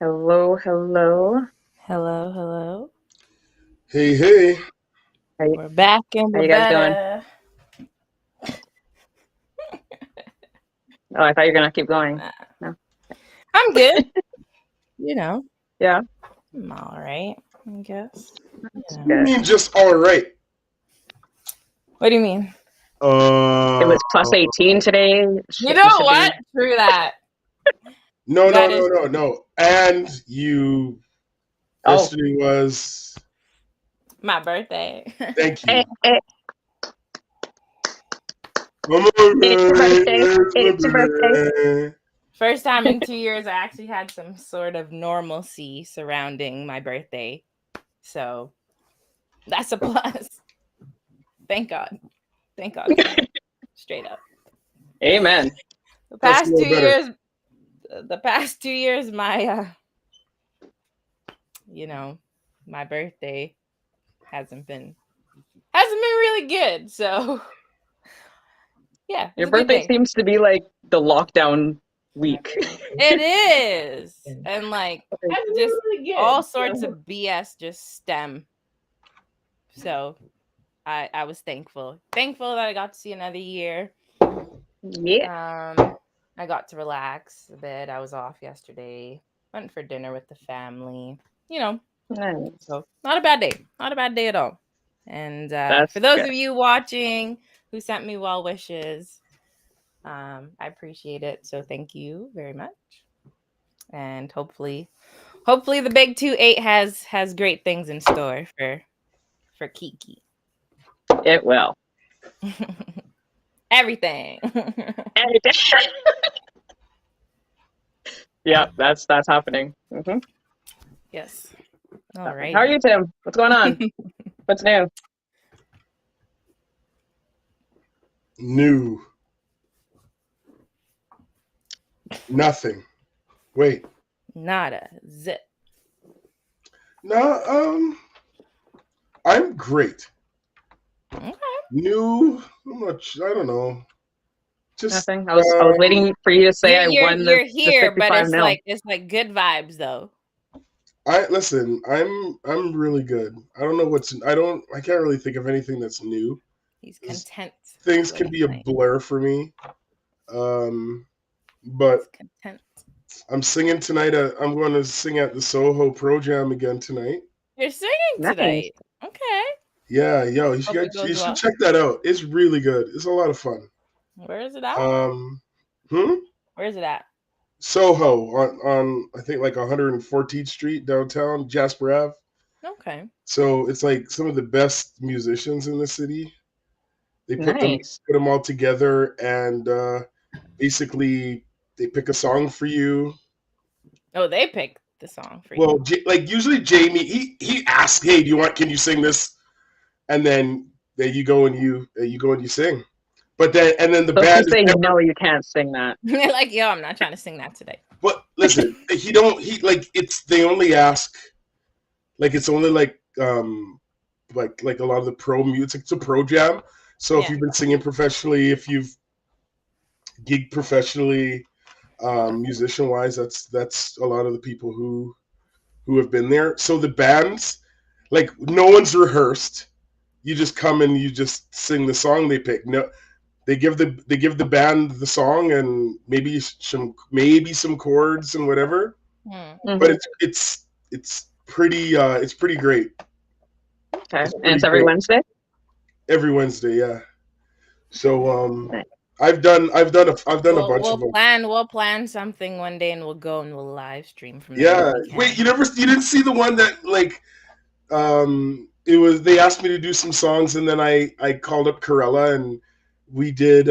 Hello, hello. Hello, hello. Hey, hey. How you, We're back in how the you guys doing? better. Oh, I thought you were gonna keep going. Nah, No. I'm good. You know, Yeah, I'm all right, I guess. that's You good. mean just all right? What do you mean? It Uh, was plus 18 today. You You know should what? be. True that. no, no, That no, is no, no. And you, Oh, yesterday was, my birthday. thank eh, you. eh, Come on, it's your man. birthday. It's my It's your birthday. birthday. First time in 2 years, I actually had some sort of normalcy surrounding my birthday. So that's a plus. Thank God. Thank God for that. Straight up. Amen. The That's a past two little better. years, the past 2 years, you know, my birthday hasn't been really good. So yeah, it's Your a good birthday thing. seems to be like the lockdown week. It is. And like just all sorts So, of BS just stem. So I was thankful. Thankful that I got to see another year. yeah, I got to relax a bit. I was off yesterday. Went for dinner with the family. You know, nice. so not a bad day. Not a bad day at all. And for That's those good. of you watching who sent me well wishes, I appreciate it. So thank you very much. And hopefully the big 2-8 has great things in store for Kiki. It will. Everything. Yeah, that's happening. Yes. How are Alrighty. you, Tim? What's going on? What's new? New. Nothing. Wait. Nada. Zip. No, I'm great. Okay. New, I'm not, I don't know. Just, Nothing. I was waiting for you to say You're I you're won the you're here, but 55 mil. it's like good vibes though. listen, I'm really good. I can't really think of anything that's new. He's content is Things what can he's be a saying. blur for me. Um, He's but content. I'm singing tonight. I'm going to sing at the Soho Pro Jam again tonight. You're singing Nice. tonight. Okay. Yeah, yo, Hope it you goes should well. check that out. It's really good. It's a lot of fun. Where is it at? Um, hmm? Where is it at? Soho on I think like 114th Street downtown Jasper Ave. Okay. So it's like some of the best musicians in the city. They Nice. put them all together, and basically they pick a song for you. Oh, they picked the song for Well, you. like usually Jamie, he asks, "Hey, do you want? Can you sing this?" And then you go and you sing. But then the So if you band is say never. no, you can't sing that. You're like, yo, I'm not trying to sing that today. But listen, he like it's they only ask like it's only like a lot of the pro music. It's a pro jam. So if Yeah. you've been singing professionally, if you've gigged professionally, musician wise, that's a lot of the people who have been there. So the bands, like no one's rehearsed. You just come and you just sing the song they pick. No, they give the band the song and maybe some chords and whatever. Hmm. But Hmm. it's pretty great. Okay. It's And pretty it's every great Wednesday? every Wednesday. Yeah. So Nice. I've done a bunch of We'll them. plan something one day and we'll go and we'll live stream from there if Yeah. we Wait, can. you didn't see the one that like it was they asked me to do some songs and then I called up Corella and we did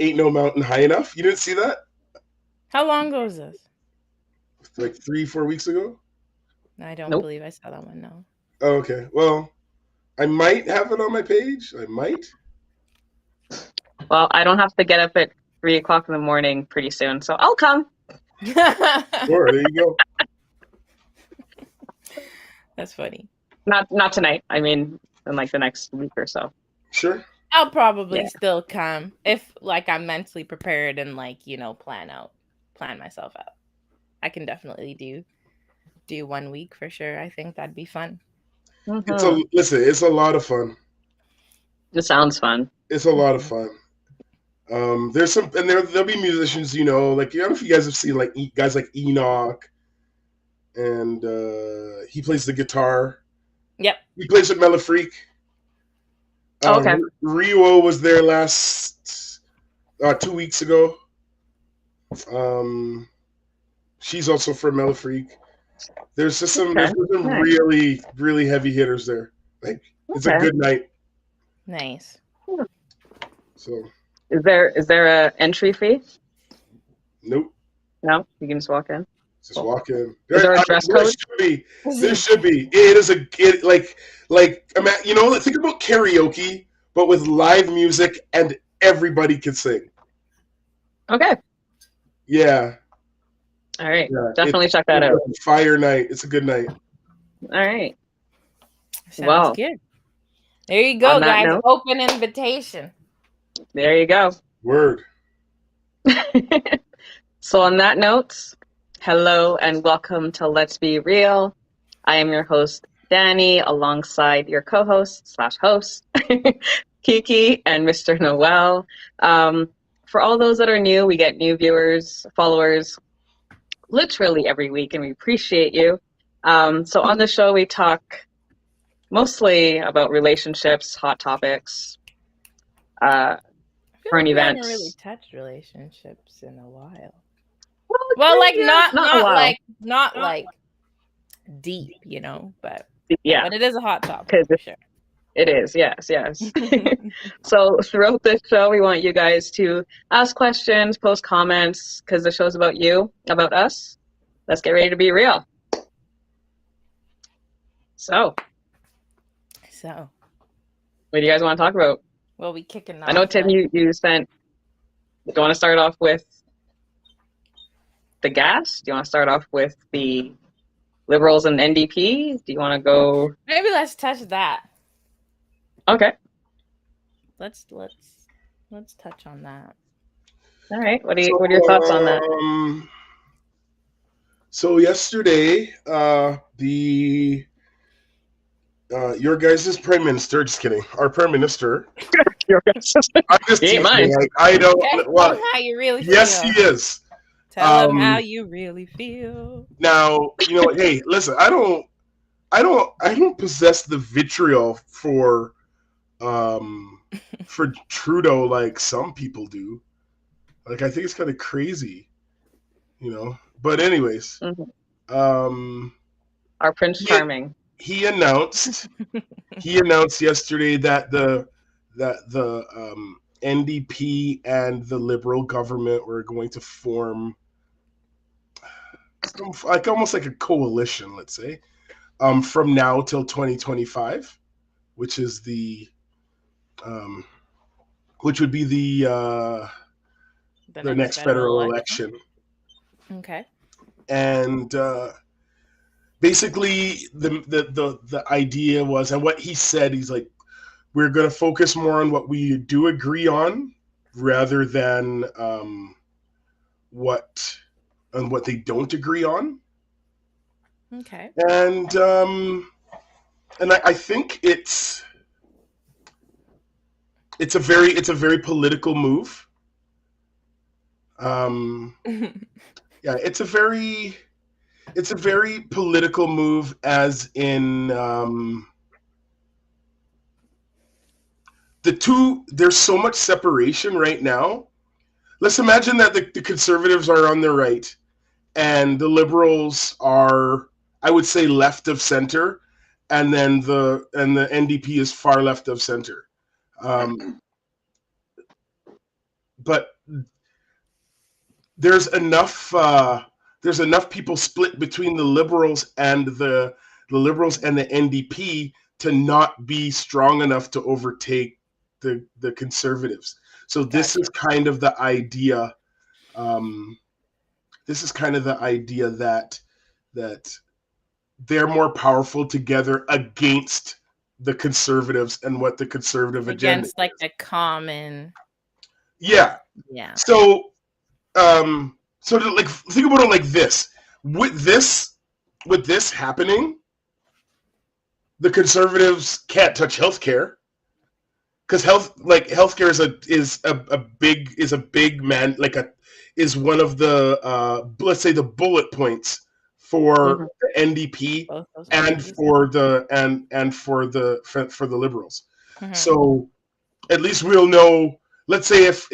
Ain't No Mountain High Enough. You didn't see that? How long ago is this? Like 3 4 weeks ago. I don't Nope. believe I saw that one. No. Oh, okay. Well, I might have it on my page. I might. Well, I don't have to get up at 3 o'clock in the morning pretty soon, so I'll come. Sure, there you go. That's funny. Not tonight. I mean, in like the next week or so. Sure. I'll probably Yeah. still come if like I'm mentally prepared and like, plan myself out. I can definitely do do 1 week for sure. I think that'd be fun. Mhm. It's a lot of fun. It sounds fun. It's a lot of fun. There's some, and there'll be musicians, you know, like I don't know if you guys have seen like guys like Enoch, and he plays the guitar. Yep. He plays with Mellifreak. Okay. Rio was there last 2 weeks ago. She's also from Mellifreak. There's just some, Okay. there's some Nice. really, really heavy hitters there. Like it's a Okay. good night. Nice. So Is there a entry fee? nope, No, you can just walk in. just walk in. Is there a dress There code? should be. There should be. It is like you know, think about karaoke, but with live music and everybody can sing. Okay. Yeah, All right. yeah. Definitely check that out. It's a fire night. It's a good night. All right. Sounds Wow. good. There you go, On that guys. note- Open invitation. There you go. Word. So on that note, hello and welcome to Let's Be Real. I am your host, Danny, alongside your co-host / host, Kiki and Mr. Noel. For all those that are new, we get new viewers, followers, literally every week, and we appreciate you. So on the show, we talk mostly about relationships, hot topics, current We events. haven't really touched relationships in a while. it's Well, like been, not a while. not like deep, you know, but Yeah, but it is a hot topic 'Cause for sure. it is. Yes. So throughout this show, we want you guys to ask questions, post comments, because the show's about you, about us. Let's get ready to be real. So, So, what do you guys want to talk about? well, we kicking off. I know, Tim, you sent. Do you want to start off with the gas? Do you want to start off with the Liberals and NDP? Do you want to go? Maybe let's touch that. Okay. Let's touch on that. All right. What are your thoughts on that? So yesterday, your guys' prime minister, just kidding, our prime minister. I'm just He ain't teasing, mine. like, I don't. Tell Well, them how you really yes, feel. he is. Tell them how you really feel. Now, you know, hey, listen, I don't possess the vitriol for Trudeau like some people do. Like, I think it's kind of crazy, you know. But anyways, Our Prince Charming. he announced yesterday that the NDP and the Liberal government were going to form like almost like a coalition, let's say, from now till 2025, which is which would be the next federal election. Okay. And basically the idea was, and what he said, he's like, we're going to focus more on what we do agree on rather than what they don't agree on. Okay. And I think it's a very political move. Yeah, it's a very political move, as in the two. There's so much separation right now. Let's imagine that the Conservatives are on the right, and the Liberals are, I would say, left of center, and then the NDP is far left of center. But there's enough people split between the Liberals and the NDP to not be strong enough to overtake the Conservatives. So this is kind of the idea. This is kind of the idea that they're more powerful together against the Conservatives and what the Conservative agenda against like a common. Yeah. So, like, think about it like this. With this with this happening, the conservatives can't touch healthcare because healthcare is a big man is one of the let's say the bullet points for the NDP and for the for the Liberals. So at least we'll know. Let's say if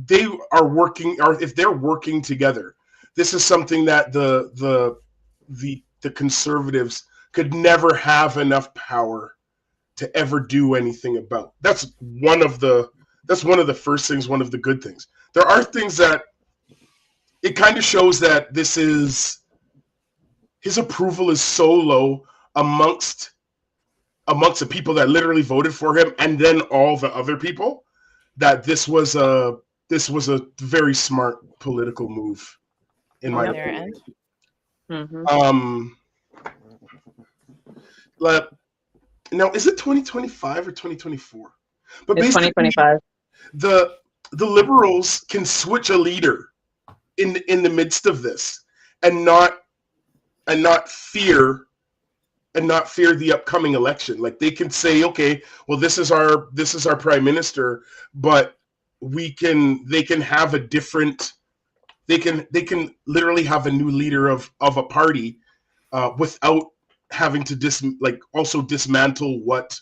they are working, or if they're working together, this is something that the conservatives could never have enough power to ever do anything about. That's one of the first things, one of the good things. There are things that it kind of shows that his approval is so low amongst the people that literally voted for him, and then all the other people, that this was a very smart political move in my opinion. Now, is it 2025 or 2024? But it's basically, 2025. The Liberals can switch a leader in the midst of this, and not fear the upcoming election. Like, they can say, okay, well, this is our prime minister, but they can have a different. They can literally have a new leader of a party without having to also dismantle what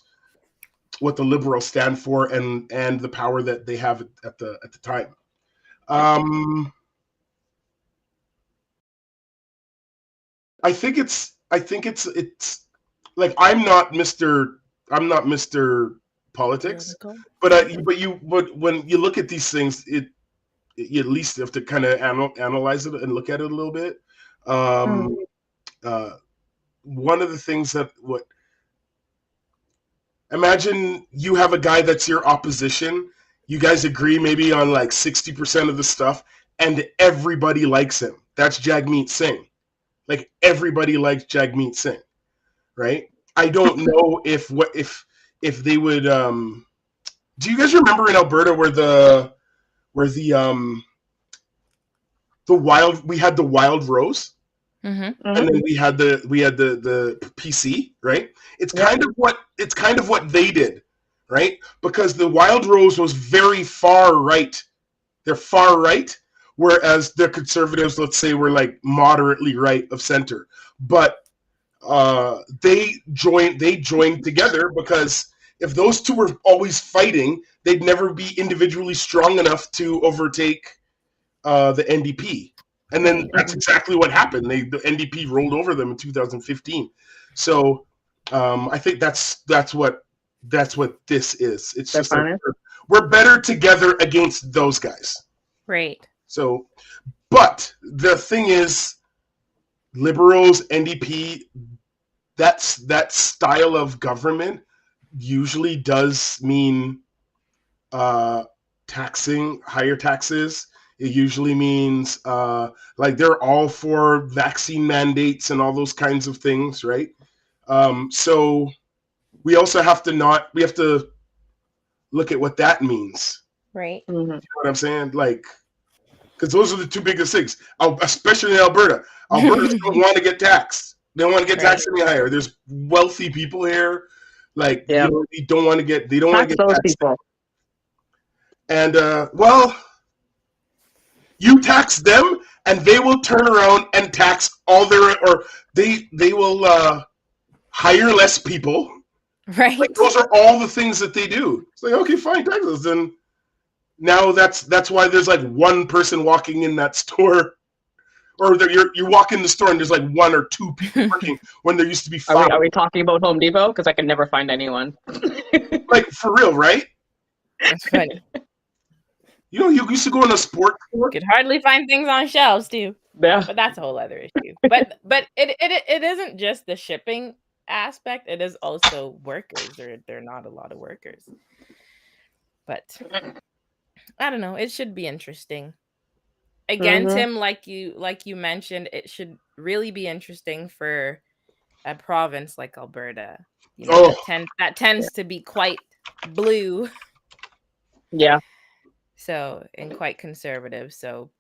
the Liberals stand for and the power that they have at the time. I think it's like, I'm not Mr. Politics, but when you look at these things, you at least have to kind of analyze it and look at it a little bit. One of the things imagine you have a guy that's your opposition. You guys agree maybe on like 60% of the stuff, and everybody likes him. That's Jagmeet Singh. Like, everybody likes Jagmeet Singh, right? I don't know if they would. Do you guys remember in Alberta where we had the Wild Rose? And then we had the PC, right? It's kind of what they did, right? Because the Wild Rose was very far right. They're far right, whereas the conservatives, let's say, were like moderately right of center. But they joined together, because if those two were always fighting, they'd never be individually strong enough to overtake the NDP. And then that's exactly what happened. The NDP rolled over them in 2015. So I think that's what this is. It's just like, we're better together against those guys. Right. So, but the thing is, Liberals, NDP, that style of government usually does mean taxing, higher taxes. It usually means like, they're all for vaccine mandates and all those kinds of things, right? So we also have to look at what that means. Right. You know what I'm saying? Like, because those are the two biggest things, especially in Alberta. Albertans don't want to get taxed. They don't want to get taxed any higher. There's wealthy people here. Like, they don't want to get taxed. People. And well, you tax them, and they will turn around and tax all they will hire less people. Right. Like, those are all the things that they do. It's like, okay, fine, taxes. Then now that's why there's like one person walking in that store, or you walk in the store and there's like one or two people working when there used to be 5. Are we talking about Home Depot? Because I can never find anyone. Like, for real, right? That's funny. You used to go in a sports store. Could hardly find things on shelves too. Yeah. But that's a whole other issue. But it isn't just the shipping aspect. It is also workers. There are not a lot of workers. But I don't know. It should be interesting. Again, Tim, like you mentioned, it should really be interesting for a province like Alberta. That tends to be quite blue. Yeah. So, and quite conservative. So,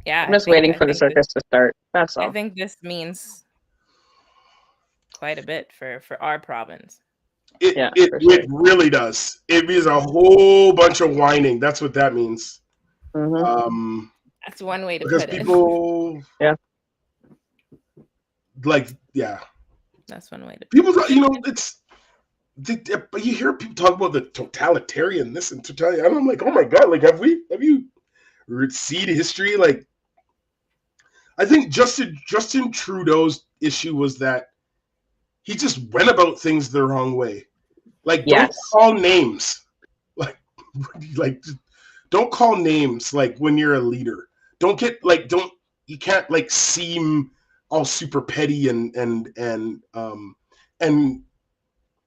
Yeah, I'm just waiting for the circus to start. That's all. I think this means quite a bit for our province. It really does. It means a whole bunch of whining. That's what that means. Mm-hmm. That's one way to because put it. people, That's one way to. People, it's. But you hear people talk about the totalitarian this and totalitarian, and I'm like, oh my god, like have you seen history? Like, I think Justin Trudeau's issue was that he just went about things the wrong way. Like, don't call names. Like, don't call names. Like when you're a leader, you can't like seem all super petty and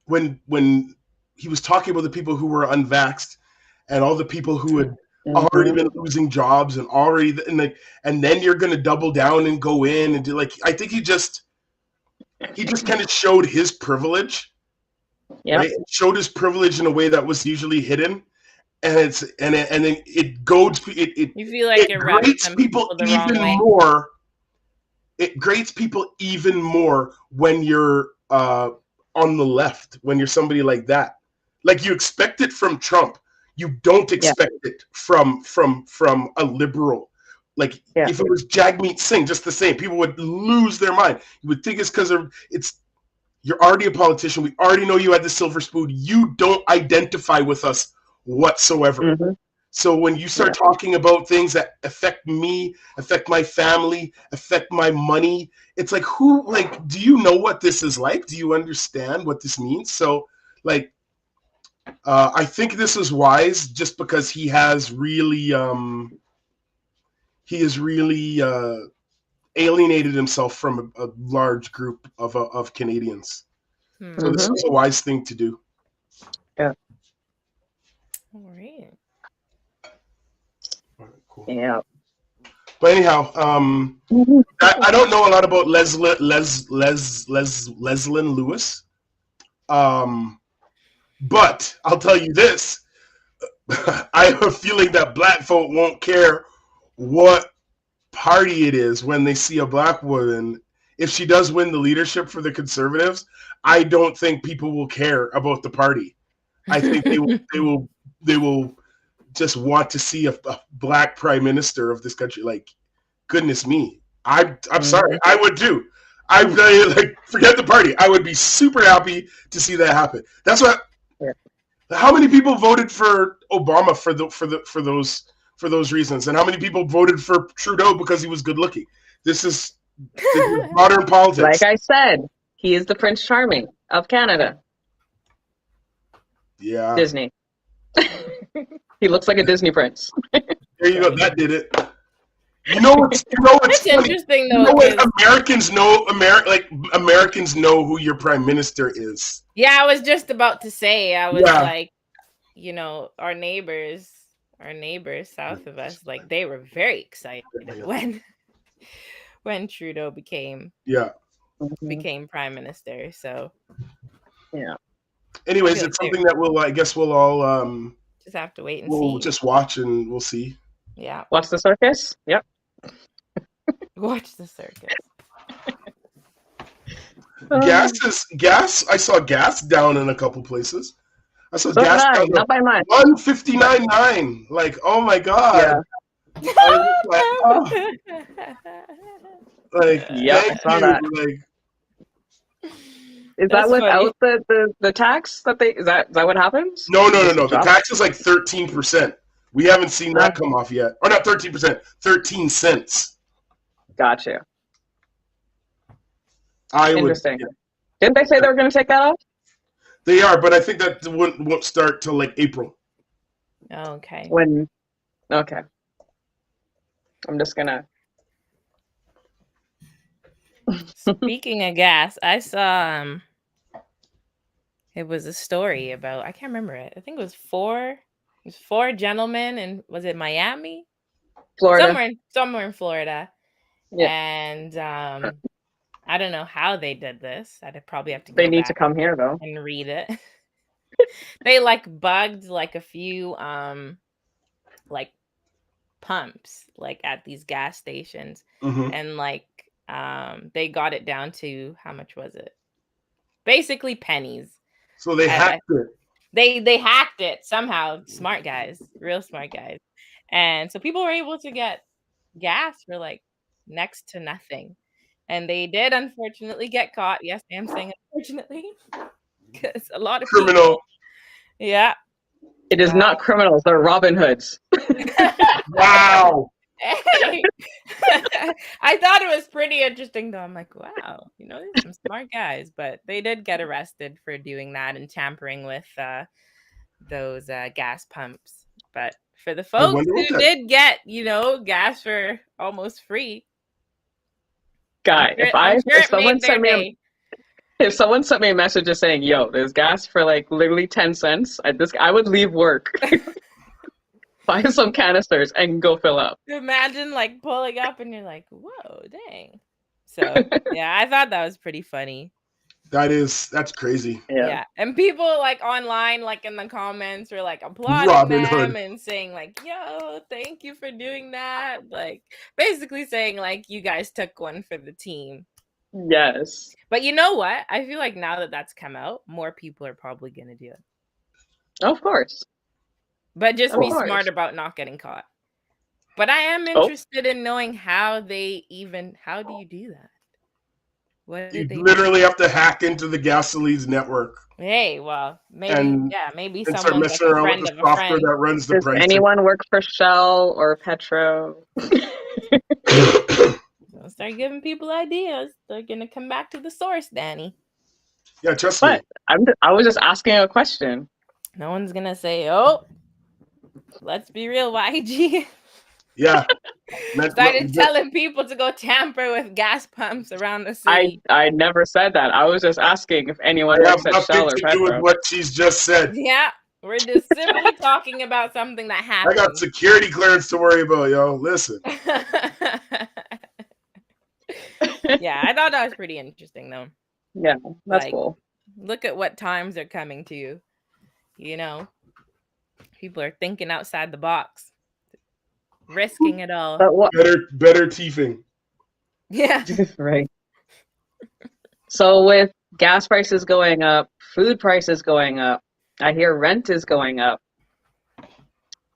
when he was talking about the people who were unvaxxed and all the people who had already been losing jobs and then you're going to double down and go in and do I think he just kind of showed his privilege. Yeah, right? Showed his privilege in a way that was usually hidden, and then it goads it. You feel like it grates people even more. It grates people even more when you're on the left, when you're somebody like that. Like you expect it from Trump, you don't expect it from a liberal. Like if it was Jagmeet Singh, just the same, people would lose their mind. You would think it's because you're already a politician. We already know you had the silver spoon. You don't identify with us whatsoever. Mm-hmm. So when you start talking about things that affect me, affect my family, affect my money, it's like, do you know what this is like? Do you understand what this means? So I think this is wise just because he has really, alienated himself from a large group of Canadians. Mm-hmm. So this was a wise thing to do. Yeah. All right. Cool. Yeah. But anyhow, I don't know a lot about Leslyn Lewis. But I'll tell you this. I have a feeling that black folk won't care what party it is when they see a black woman. If she does win the leadership for the Conservatives, I don't think people will care about the party. I think they will just want to see a black prime minister of this country. Like, goodness me, I'm sorry, I would too. I forget the party. I would be super happy to see that happen. That's what. Yeah. How many people voted for Obama for those reasons, and how many people voted for Trudeau because he was good looking? This is modern politics. Like I said, he is the Prince Charming of Canada. Yeah, Disney. He looks like a Disney prince. There you go. That did it. You know what's That's interesting though. You know what Americans know? Americans know who your prime minister is. Yeah, I was just about to say. I was like, our neighbors south of us, like they were very excited when Trudeau became prime minister. So yeah. Anyways, it's something that we'll all just have to wait and see. We'll just watch and we'll see. Yeah. Watch the circus. Yep. Watch the circus. Gas. I saw gas down in a couple places. I saw gas down not by much. 159.9. Like, oh my god. Yeah. I saw that. Is that without the tax that is that what happens? No. The tax is like 13%. We haven't seen that come off yet. Or not 13%, 13 cents. Gotcha. Interesting. Didn't they say they were going to take that off? They are, but I think that won't start till like April. Okay. Okay. I'm just going to. Speaking of gas, I saw it was a story about, I can't remember it. I think it was four gentlemen, and was it Miami? Florida. Somewhere in Florida. Yeah. And I don't know how they did this. I'd probably have to go They need to come here though and read it. They bugged a few pumps, like at these gas stations, Mhm. and like they got it down to, how much was it? Basically pennies. So they I- hacked it. They hacked it somehow. Smart guys, real smart guys. And so people were able to get gas for like next to nothing. And they did unfortunately get caught. Yes, I'm saying unfortunately, because a lot of people, Criminal. yeah. It is not criminals, they're Robin Hoods. Wow. Hey. I thought it was pretty interesting though. I'm like, wow, there's some smart guys, but they did get arrested for doing that and tampering with those gas pumps. But for the folks wonder who what that- did get, gas for almost free, Guy, I'm sure if it someone made their sent me day. if someone sent me a message just saying, "Yo, there's gas for like literally 10 cents," I would leave work, buy some canisters, and go fill up. Imagine like pulling up and you're like, whoa, dang. So yeah, I thought that was pretty funny. That's crazy. Yeah. And people like online, like in the comments, were like applauding Robin them Hood. and saying like, yo, thank you for doing that. Like basically saying like, you guys took one for the team. Yes. But you know what? I feel like now that that's come out, more people are probably going to do it. Of course. But just Of be course. smart about not getting caught. But I am interested in knowing how do you do that? What You did they literally have to hack into the Gasoline's network Hey, well, maybe and maybe start someone's like messing a around friend with of the a software friend. that runs the Does pricing. anyone work for Shell or Petro? Don't start giving people ideas. They're gonna come back to the source, Danny. Yeah, trust me. But I was just asking a question. No one's gonna say, "Oh, let's be real, YG." Yeah. Started telling people to go tamper with gas pumps around the city. I never said that. I was just asking if anyone I have works at nothing Shell or to do with Petro. what she's just said. Yeah, we're just simply talking about something that I happened. got security clearance to worry about, yo. Listen. Yeah, I thought that was pretty interesting, though. Yeah, that's Like, cool. Look at what times are coming to you. People are thinking outside the box, risking it all. But what? Better teething. Yeah. Right. So with gas prices going up, food prices going up, I hear rent is going up,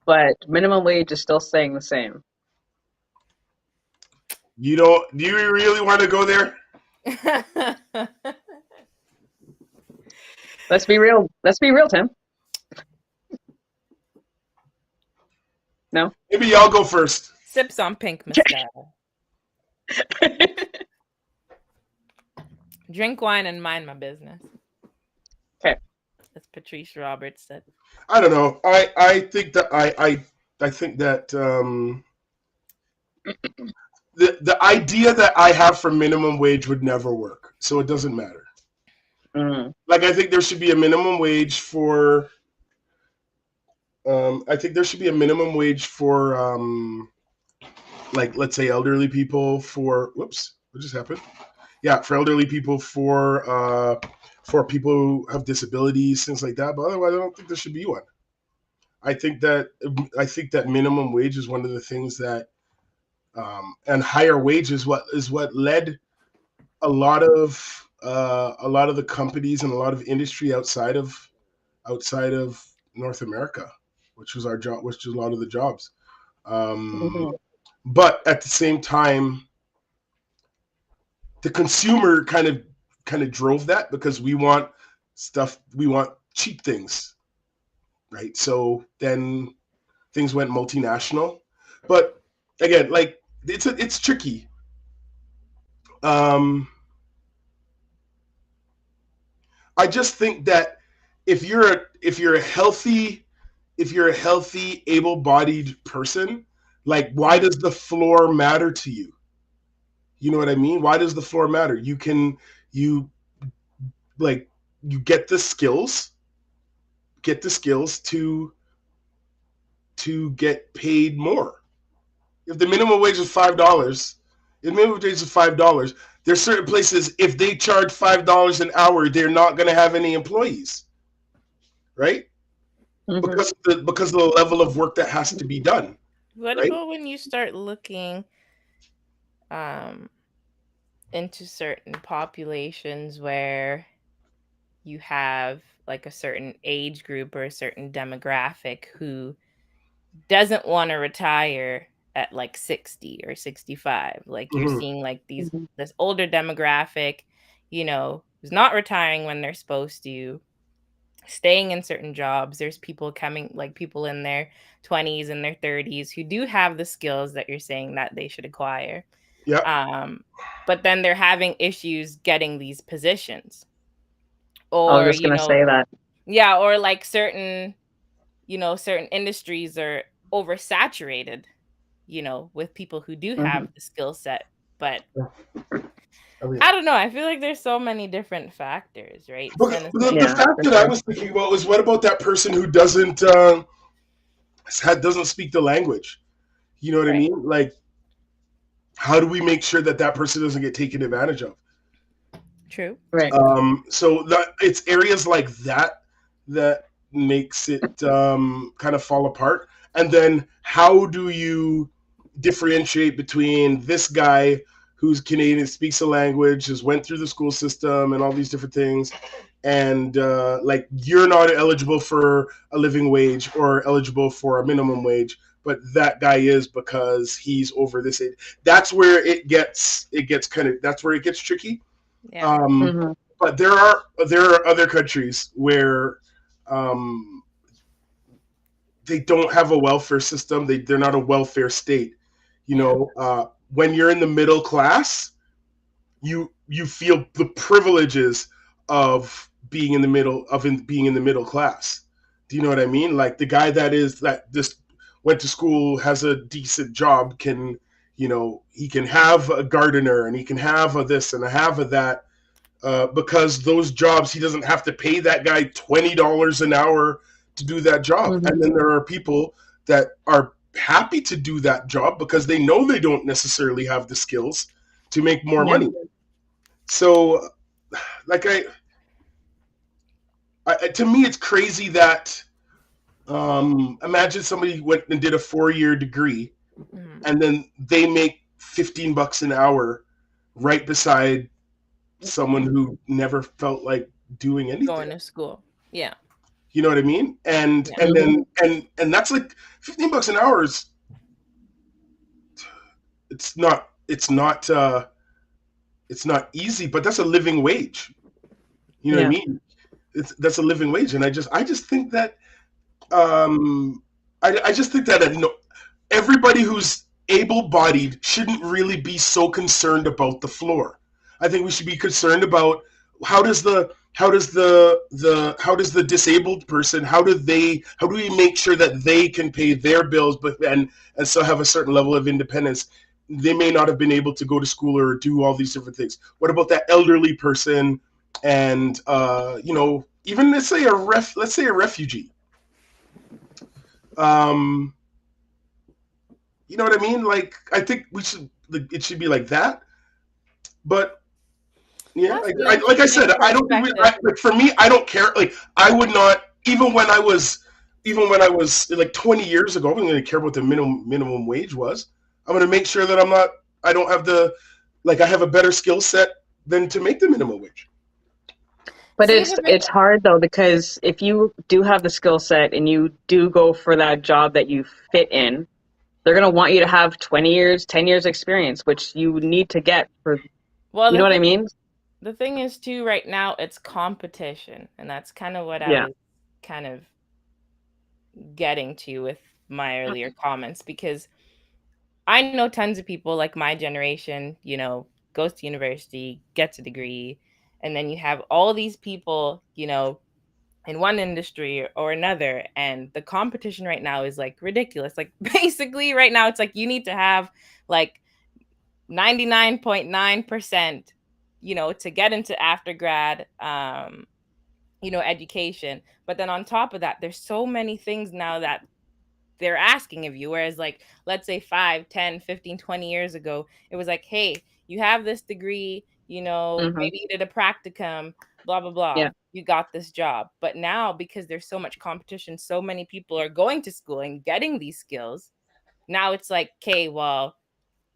but minimum wage is still staying the same. Do you really want to go there? Let's be real. Let's be real, Tim. No? Maybe y'all go first. Sips on pink moscato. Drink wine and mind my business. Okay. As Patrice Roberts said. I don't know. I think that I think that the idea that I have for minimum wage would never work. So it doesn't matter. Mm. Like, I think there should be a minimum wage for like, let's say elderly people for whoops, what just happened? Yeah, for elderly people, for people who have disabilities, things like that. But otherwise, I don't think there should be one. I think that minimum wage is one of the things that, and higher wage is what led a lot of the companies and a lot of industry outside of North America, which was our job, which is a lot of the jobs. But at the same time, the consumer kind of drove that, because we want cheap things, right? So then things went multinational. But again, like, it's tricky. I just think that if you're a healthy, able-bodied person, like, why does the floor matter to you? You know what I mean? Why does the floor matter? You get the skills to get paid more. If the minimum wage is $5, there's certain places, if they charge $5 an hour, they're not going to have any employees, right? Mm-hmm. Because of the level of work that has to be done. What right? about when you start looking into certain populations where you have like a certain age group or a certain demographic who doesn't want to retire at like 60 or 65? Like you're Mhm. seeing like Mhm. this older demographic, who's not retiring when they're supposed to, staying in certain jobs. There's people coming, like people in their 20s and their 30s who do have the skills that you're saying that they should acquire. Yeah. But then they're having issues getting these positions. I was Or, just gonna say that. yeah, or like certain industries are oversaturated, with people who do have Mhm. the skill set. But Oh, yeah. I don't know. I feel like there's so many different factors, right? But And it's the, like, the Yeah, fact for that I sure. was thinking about was, what about that person who doesn't speak the language? You know what I right, mean? Like, how do we make sure that that person doesn't get taken advantage of? true. Right. So that it's areas like that that makes it kind of fall apart. And then how do you differentiate between this guy who's Canadian, speaks a language, has went through the school system and all these different things, and like you're not eligible for a living wage or eligible for a minimum wage, but that guy is because he's over this age. That's where that's where it gets tricky. Yeah. Um, Mhm. but there are other countries where um, they don't have a welfare system. They're not a welfare state. You Yeah. know, when you're in the middle class, you feel the privileges of being in the being in the middle class. Do you know what I mean? Like the guy that just went to school, has a decent job, can, he can have a gardener and he can have a this and a have a that, because those jobs, he doesn't have to pay that guy $20 an hour to do that job. Mhm. And then there are people that are happy to do that job because they know they don't necessarily have the skills to make more Yeah. money. So, like to me, it's crazy that imagine somebody went and did a 4-year degree, Mhm. and then they make $15 an hour right beside someone who never felt like doing anything. Going to school. Yeah. You know what I mean? And Yeah. and Mhm. then and that's like $15 an hour is, it's not easy, but that's a living wage. You know what I Yeah. mean? That's a living wage, and I just think that um I just think that everybody who's able-bodied shouldn't really be so concerned about the floor. I think we should be concerned about how does the disabled person, how do we make sure that they can pay their bills, but and still have a certain level of independence. They may not have been able to go to school or do all these different things. What about that elderly person, and even let's say a refugee. um You know what I mean? Like, I think it should be like that. But yeah, That's an like I said, interesting I don't think perspective. like, for me, I don't care. Like, I would not, even when I was like 20 years ago, I wasn't going to care what the minimum wage was. I'm going to make sure that I don't have I have a better skill set than to make the minimum wage. But See, it's hard though, because if you do have the skill set and you do go for that job that you fit in, they're gonna want you to have 20 years, 10 years experience, which you need to get for, well, you know what I mean? the thing is too, right now it's competition, and that's kind of what I Yeah. was kind of getting to with my earlier comments, because I know tons of people like my generation, goes to university, gets a degree, and then you have all these people, in one industry or another, and the competition right now is like ridiculous. Like basically right now it's like you need to have like 99.9%, to get into after grad education. But then on top of that, there's so many things now that they're asking of you. Whereas like, let's say 5, 10, 15, 20 years ago, it was like, hey, you have this degree, Hmm. maybe you did a practicum, blah, blah, blah. Yeah. You got this job. But now, because there's so much competition, so many people are going to school and getting these skills, now it's like, okay, well,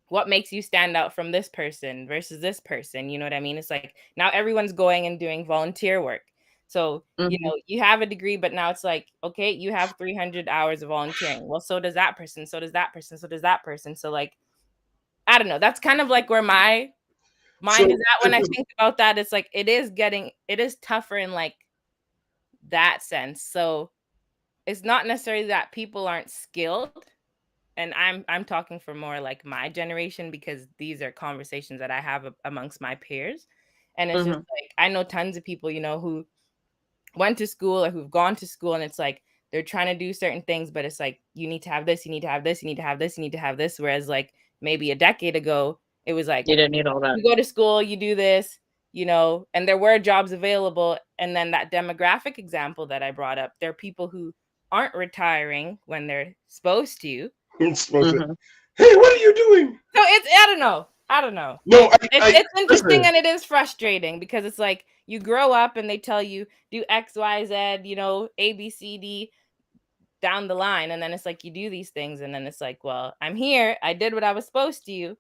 what makes you stand out from this person versus this person? You know what I mean? It's like now everyone's going and doing volunteer work. So, you know, you have a degree, but now it's like, okay, you have 300 hours of volunteering. Well, so does that person. So does that person. So does that person. So like, I don't know. That's kind of like where my mind is at when I think about that. It's like, it is tougher in like that sense. So it's not necessarily that people aren't skilled. And I'm talking for more like my generation, because these are conversations that I have amongst my peers. And it's just like, I know tons of people, you know, who went to school or who've gone to school, and it's like they're trying to do certain things, but it's like, you need to have this, you need to have this, you need to have this, you need to have this. Whereas like maybe a decade ago, it was like, you didn't need all that. You go to school, you do this, you know, and there were jobs available. And then that demographic example that I brought up, there are people who aren't retiring when they're supposed to. Hey, what are you doing? So it's, I don't know. No, it's interesting, and it is frustrating, because it's like you grow up and they tell you do X, Y, Z, you know, A, B, C, D down the line. And then it's like, you do these things. And then it's like, well, I'm here. I did what I was supposed to.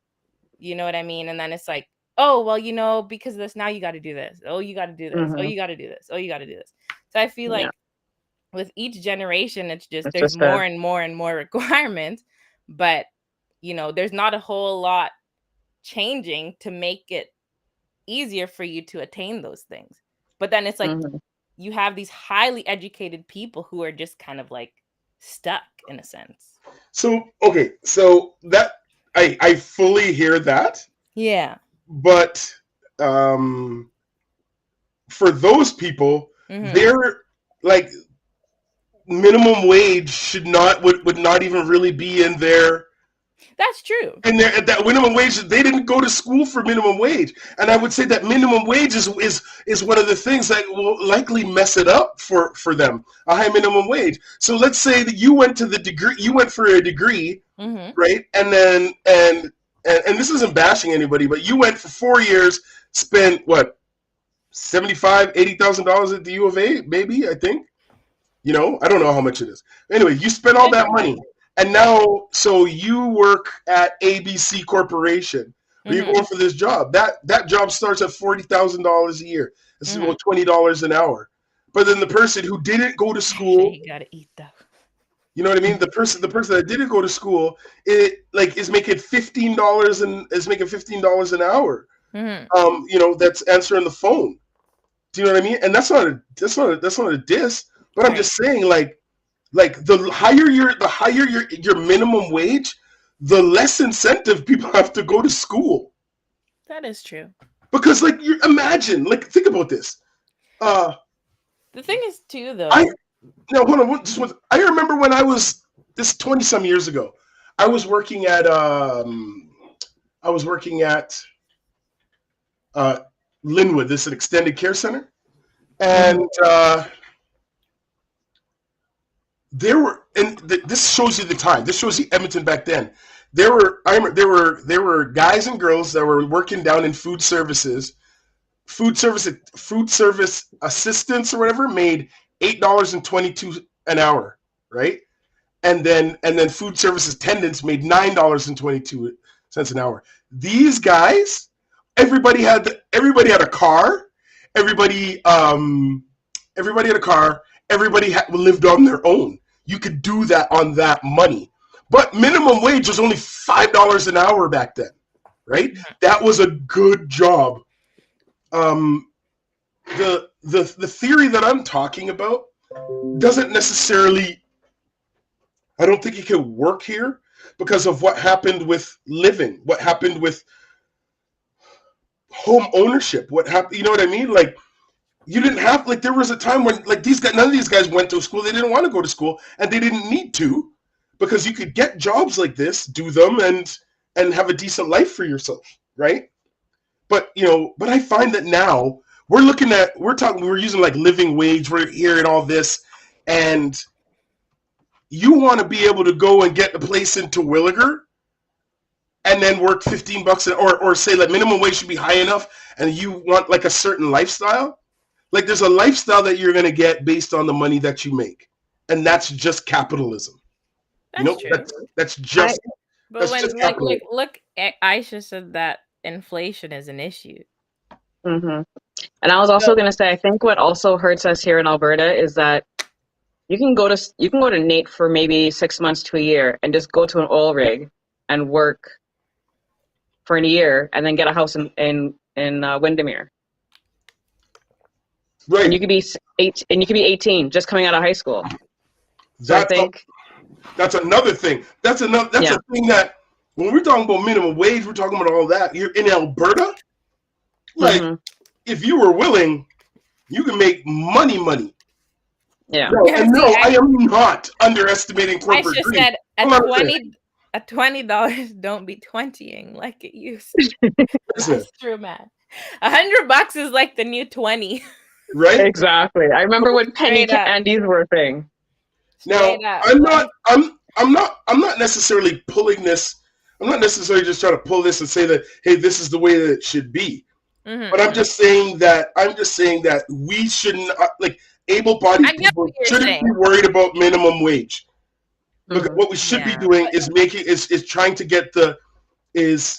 You know what I mean? And then it's like, oh, well, you know, because of this, now you got to do this. Oh, you got to do this. Oh, you got to do this. Oh, you got to do this. So I feel like with each generation, it's there's more and more and more requirements, but you know, there's not a whole lot changing to make it easier for you to attain those things. But then it's like, you have these highly educated people who are just kind of like stuck in a sense. So, okay. So that, I fully hear that. Yeah. But for those people, they're like, minimum wage would not even really be in there. That's true. And that minimum wage, they didn't go to school for minimum wage. And I would say that minimum wage is one of the things that will likely mess it up for them, a high minimum wage. So let's say that you went for a degree, right? And then, and this isn't bashing anybody, but you went for 4 years, spent what, $75,000, $80,000 at the U of A, maybe, I think. You know, I don't know how much it is. Anyway, you spent all that money. And now, so you work at ABC Corporation. You're going for this job. That job starts at $40,000 a year. This is about $20 an hour. But then the person who didn't go to school, you gotta eat though. You know what I mean? The person that didn't go to school, is making $15 an hour. You know, that's answering the phone. Do you know what I mean? And that's not a diss. But I'm just saying, like the higher your minimum wage, the less incentive people have to go to school. That is true. Because like, you imagine, like, think about this. The thing is too, though. Hold on. I remember when I was 20-some years ago. I was working at Linwood. This is an extended care center, and this shows you the time. This shows you Edmonton back then. There were guys and girls that were working down in food service assistants or whatever, made $8.22 an hour, right? And then food service attendants made $9.22 an hour. These guys, everybody had a car. Everybody had a car. Everybody lived on their own. You could do that on that money. But minimum wage was only $5 an hour back then, right? That was a good job. The theory that I'm talking about doesn't necessarily, I don't think it can work here because of what happened with living, what happened with home ownership, what happened, you know what I mean? Like, you didn't have, like, there was a time when, like, none of these guys went to school. They didn't want to go to school, and they didn't need to, because you could get jobs like this, do them, and have a decent life for yourself, right? But, you know, I find that now we're using like living wage, we're hearing all this, and you want to be able to go and get a place in Terwillegar and then work $15 or say like minimum wage should be high enough, and you want like a certain lifestyle. Like, there's a lifestyle that you're going to get based on the money that you make. And that's just capitalism. That's true. That's just But that's when just like happening. look, Aisha said that inflation is an issue. And I was also going to say, I think what also hurts us here in Alberta is that you can go to Nate for maybe 6 months to a year and just go to an oil rig and work for a year and then get a house in Windermere. Right. And you could be 18 just coming out of high school. So I think that's another thing. That's a thing that when we're talking about minimum wage, we're talking about all that. You're in Alberta, like if you were willing, you can make money. Yeah. I am not underestimating corporate I just greed. said at $20 don't be 20ing like it used to. That's true, man. $100 is like the new 20. Right? Exactly. I remember when penny candies were a thing. Now, I'm not necessarily pulling this. I'm not necessarily just trying to pull this and say that, hey, this is the way that it should be. But I'm just saying that we shouldn't like able-bodied people shouldn't be worried about minimum wage. Because what we should be doing is trying to get if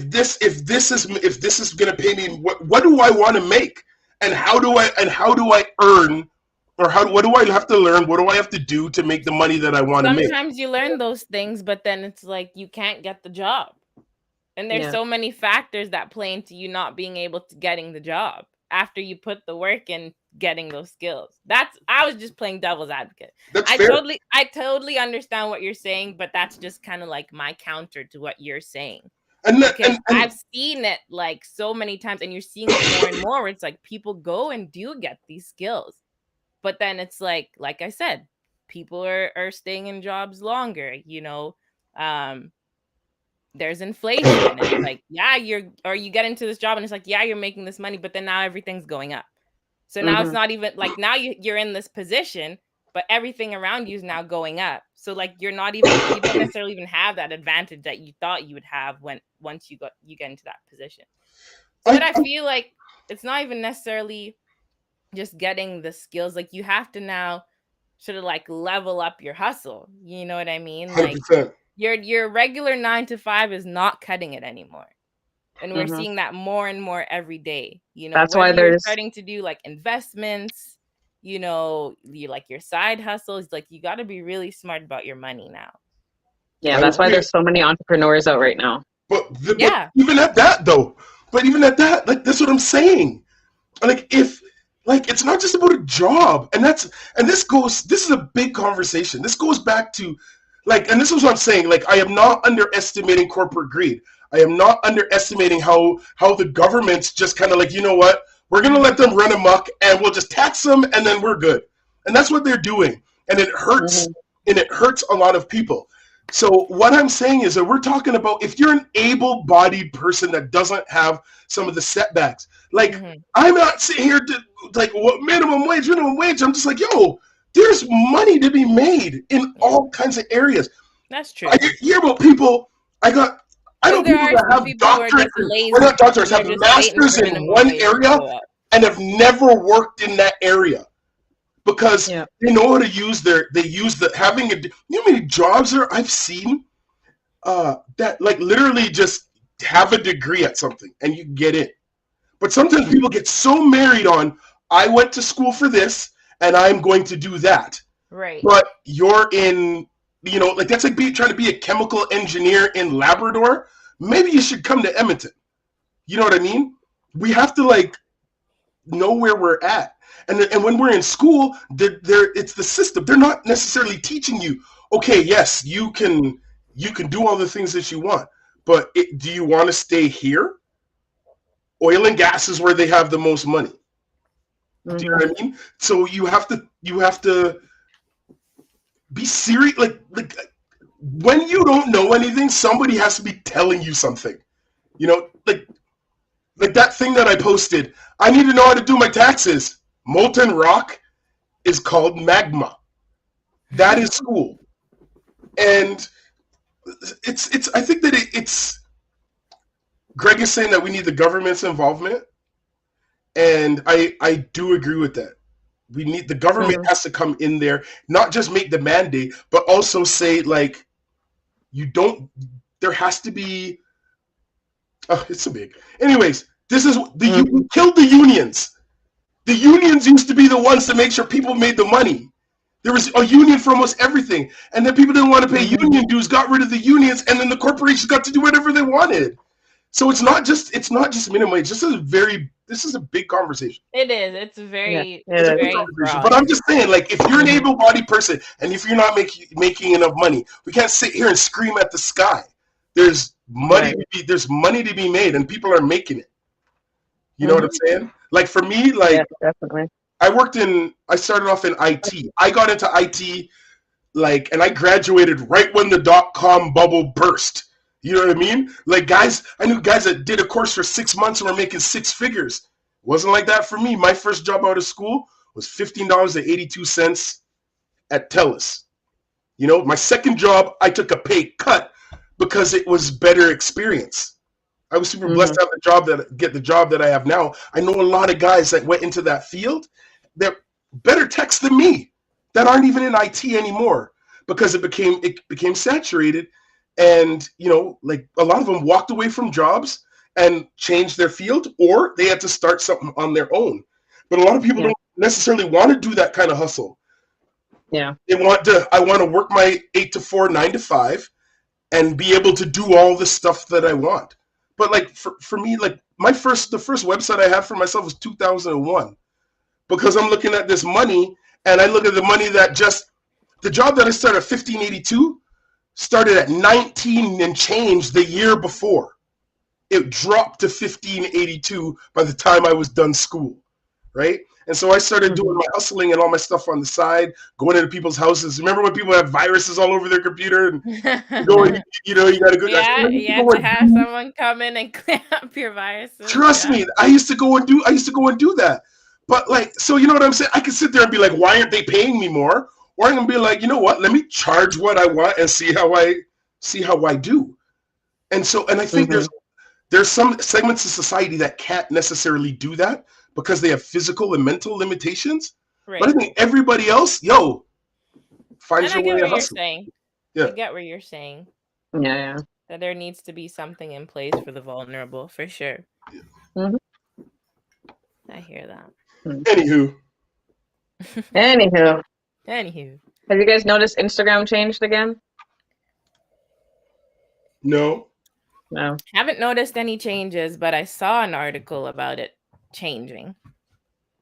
this is going to pay me, what do I want to make, and how do I earn, or what do I have to learn? What do I have to do to make the money that I want to make? Sometimes you learn those things, but then it's like you can't get the job. And there's so many factors that play into you not being able to getting the job after you put the work in getting those skills. I was just playing devil's advocate. I totally understand what you're saying, but that's just kind of like my counter to what you're saying. And I've seen it like so many times, and you're seeing it more and more where it's like people go and do get these skills. But then it's like I said, people are staying in jobs longer, there's inflation. And it's like, you get into this job and it's like, you're making this money, but then now everything's going up. So now it's not even like now you're in this position, but everything around you is now going up. So like you don't necessarily even have that advantage that you thought you would have once you get into that position. So I feel like it's not even necessarily just getting the skills. Like you have to now sort of like level up your hustle. You know what I mean? 100%. Like your regular 9-to-5 is not cutting it anymore. And we're seeing that more and more every day. That's why there's starting to do like investments, you like your side hustles. Like you got to be really smart about your money now. Yeah, that's why there's so many entrepreneurs out right now. But even at that, like that's what I'm saying. Like it's not just about a job, and this is a big conversation. This goes back to and this is what I'm saying. Like I am not underestimating corporate greed. I am not underestimating how the government's just kind of like, you know what, we're going to let them run amok and we'll just tax them and then we're good. And that's what they're doing. And it hurts, and it hurts a lot of people. So what I'm saying is that we're talking about if you're an able-bodied person that doesn't have some of the setbacks. Like I'm not sitting here to like what minimum wage. I'm just like, yo, there's money to be made in all kinds of areas. That's true. I hear about people. I know people that have doctorates, or not doctors, have masters in one area and have never worked in that area because they know how to use you know how many jobs I've seen that like literally just have a degree at something and you can get in. But sometimes people get so married on, I went to school for this and I'm going to do that. Right. But you're in, like that's like trying to be a chemical engineer in Labrador. Maybe you should come to Edmonton. You know what I mean? We have to like know where we're at. And when we're in school, it's the system. They're not necessarily teaching you, okay, yes, you can do all the things that you want, but do you want to stay here? Oil and gas is where they have the most money. Do you know what I mean? So you have to be serious. Like when you don't know anything, somebody has to be telling you something. Like that thing that I posted. I need to know how to do my taxes. Molten rock is called magma. That is school, and it's. I think that it's. Greg is saying that we need the government's involvement. And I do agree with that. the government has to come in there, not just make the mandate, but also say like, there has to be. Oh, it's so big. Anyways, this is we killed the unions. The unions used to be the ones to make sure people made the money. There was a union for almost everything, and then people didn't want to pay union dues, got rid of the unions, and then the corporations got to do whatever they wanted. So it's not just minimum wage. This is a big conversation. It is. It's very broad. But I'm just saying, like, if you're an able-bodied person and if you're not making enough money, we can't sit here and scream at the sky. There's money. There's money to be made, and people are making it. You know what I'm saying? Like for me, like definitely. I started off in IT. I got into IT, like, and I graduated right when the .com bubble burst. You know what I mean? Like I knew guys that did a course for 6 months and were making 6 figures. It wasn't like that for me. My first job out of school was $15.82 at TELUS. You know, my second job, I took a pay cut because it was better experience. I was super blessed to have get the job that I have now. I know a lot of guys that went into that field that better techs than me that aren't even in IT anymore because it became saturated. And, you know, like a lot of them walked away from jobs and changed their field, or they had to start something on their own. But a lot of people don't necessarily want to do that kind of hustle. Yeah. I want to work my 8 to 4, 9 to 5 and be able to do all the stuff that I want. But like for me, like the first website I had for myself was 2001 because I'm looking at this money and I look at the money that the job that I started at 1582 started at 19 and change the year before. It dropped to 1582 by the time I was done school, right? And so I started doing my hustling and all my stuff on the side, going into people's houses. Remember when people had viruses all over their computer and going, you got to go. Yeah, you had to have someone come in and clean up your viruses. Trust me, I used to go and do that. But like, so you know what I'm saying? I could sit there and be like, why aren't they paying me more? Or I'm gonna be like, you know what? Let me charge what I want and see how I do. And I think there's some segments of society that can't necessarily do that because they have physical and mental limitations. Right. But I think everybody else, find your way to hustle. Yeah. I get what you're saying. Yeah. That there needs to be something in place for the vulnerable, for sure. Yeah. I hear that. Anywho. Have you guys noticed Instagram changed again? No. Haven't noticed any changes, but I saw an article about it changing.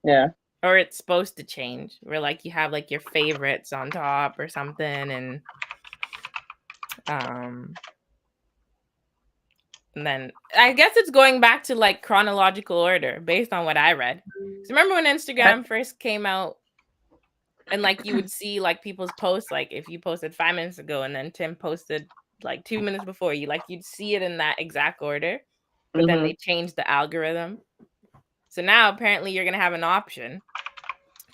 Yeah. Or it's supposed to change. Where like you have like your favorites on top or something, and then I guess it's going back to like chronological order based on what I read. So remember when Instagram first came out? And like you would see like people's posts, like if you posted 5 minutes ago and then Tim posted like 2 minutes before you'd see it in that exact order, but then they changed the algorithm. So now apparently you're going to have an option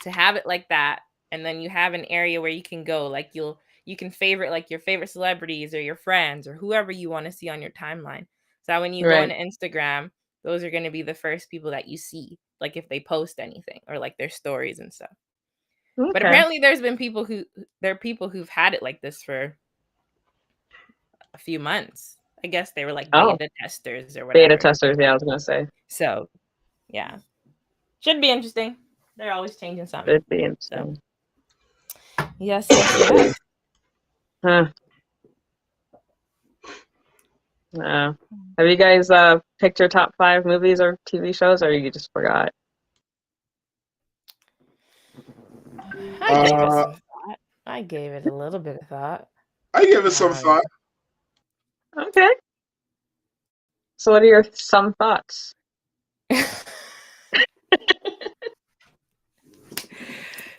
to have it like that. And then you have an area where you can go, like you can favorite like your favorite celebrities or your friends or whoever you want to see on your timeline. So when you go into Instagram, those are going to be the first people that you see, like if they post anything or like their stories and stuff. Okay. But apparently there are people who've had it like this for a few months. I guess they were like beta testers or whatever. Beta testers, yeah, I was going to say. So, yeah. Should be interesting. They're always changing something. Should be interesting. So. Yes. Huh. Have you guys picked your top 5 movies or TV shows, or you just forgot? I gave it a little bit of thought. I gave it some thought. Okay. So what are your some thoughts?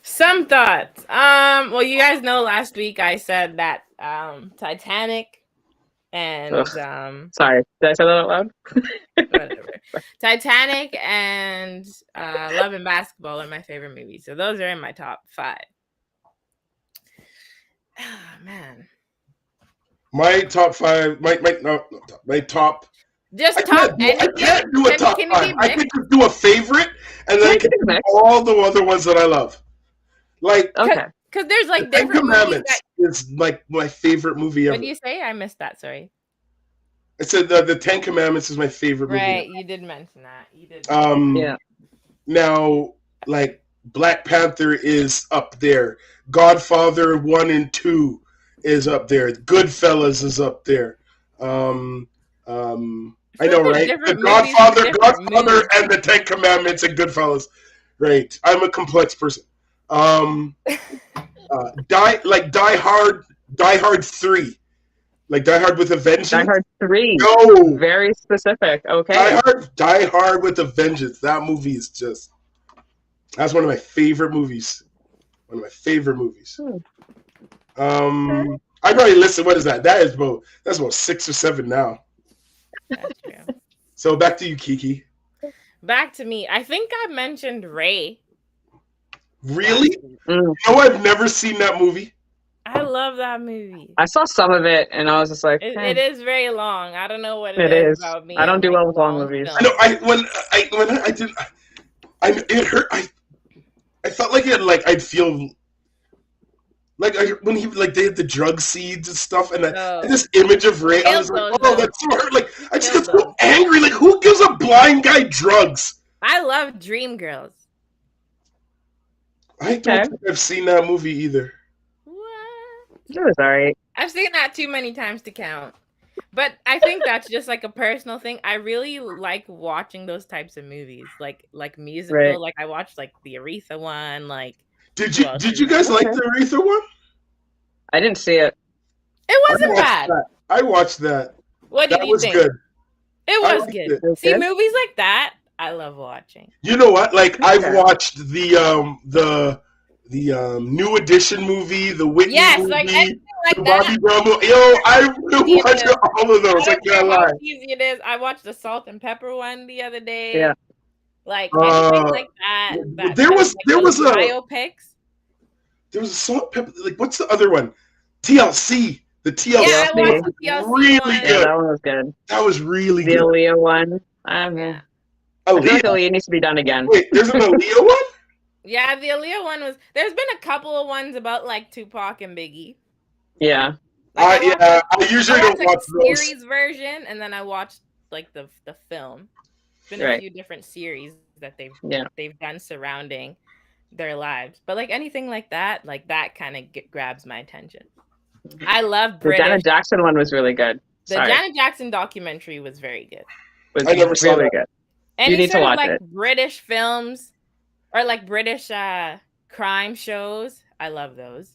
Some thoughts. Well, you guys know last week I said that Titanic and sorry, did I say that out loud? Whatever. Titanic and Love and Basketball are my favorite movies. So those are in my top 5. Oh, man. My top 5, my top. Just top. I can't do a top 5. I can just do a favorite, and then I can do all the other ones that I love. Like, Okay. Because there's like The Ten different movies Commandments that. is like my favorite movie What ever. do you say? I missed that. Sorry. I said the Ten Commandments is my favorite movie. Right, you did mention that. You did. Yeah. Now, like, Black Panther is up there. Godfather 1 and 2 is up there. Goodfellas is up there. I know, There's right? The different movies for Godfather, different moods. and the Ten Commandments and Goodfellas. Right. I'm a complex person. Die Hard 3. Like Die Hard with a Vengeance. Die Hard 3. No. Very specific. Okay. Die Hard with a Vengeance. That movie is just. That's one of my favorite movies. One of my favorite movies. I probably listen. What is that? That's about 6 or 7 now. That's true. So back to you, Kiki. Back to me. I think I mentioned Ray. Really? Mm. No, I've never seen that movie. I love that movie. I saw some of it and I was just like, It is very long. I don't know what It is is. about me. I don't and, do like, well with long long movies. films. No, it hurt. I felt like I'd feel like when he they had the drug seeds and stuff, and this image of Ray, I was like, oh, that's so hurt. Like I just got so angry. Like who gives a blind guy drugs? I love Dreamgirls. I don't think I've seen that movie either. What? It was alright. I've seen that too many times to count. But I think that's just like a personal thing. I really like watching those types of movies, like musical. Right. Like I watched like the Aretha one. Like Did you guys like the Aretha one? I didn't see it. it wasn't bad. I watched that. What did you think? Good. It I was liked good. it. It was See, good? movies like that, I love watching. You know what? Like Okay. I've watched the New Edition movie, the Whitney Yes, movie, like anything like the that. Bobby Brown movie. Yo, I watched all of those. I I don't care can't how lie. cheesy it is. I watched the Salt and Pepper one the other day. Yeah. Like anything like that. there was those a biopics. there was a salt pepper. Like what's the other one? TLC. The TLC. Yeah, I watched was the TLC really one. Yeah, good. that one was good. That was really The good. Aaliyah one. I Yeah. feel like Aaliyah. Aaliyah needs to be done again. Wait, there's an Aaliyah one? Yeah, the Aaliyah one was. There's been a couple of ones about like Tupac and Biggie. Yeah. Like, I usually I don't watched, watch like, those. series version, and then I watched like the film. There's been a Right. few different series that Yeah. they've done surrounding their lives, but like anything like that kind of grabs my attention. I love The British. Janet Jackson one was really good. The Sorry. Janet Jackson documentary was very good. Was I never saw really that. good. Any need to sort of watch like it. British films or like British crime shows, I love those.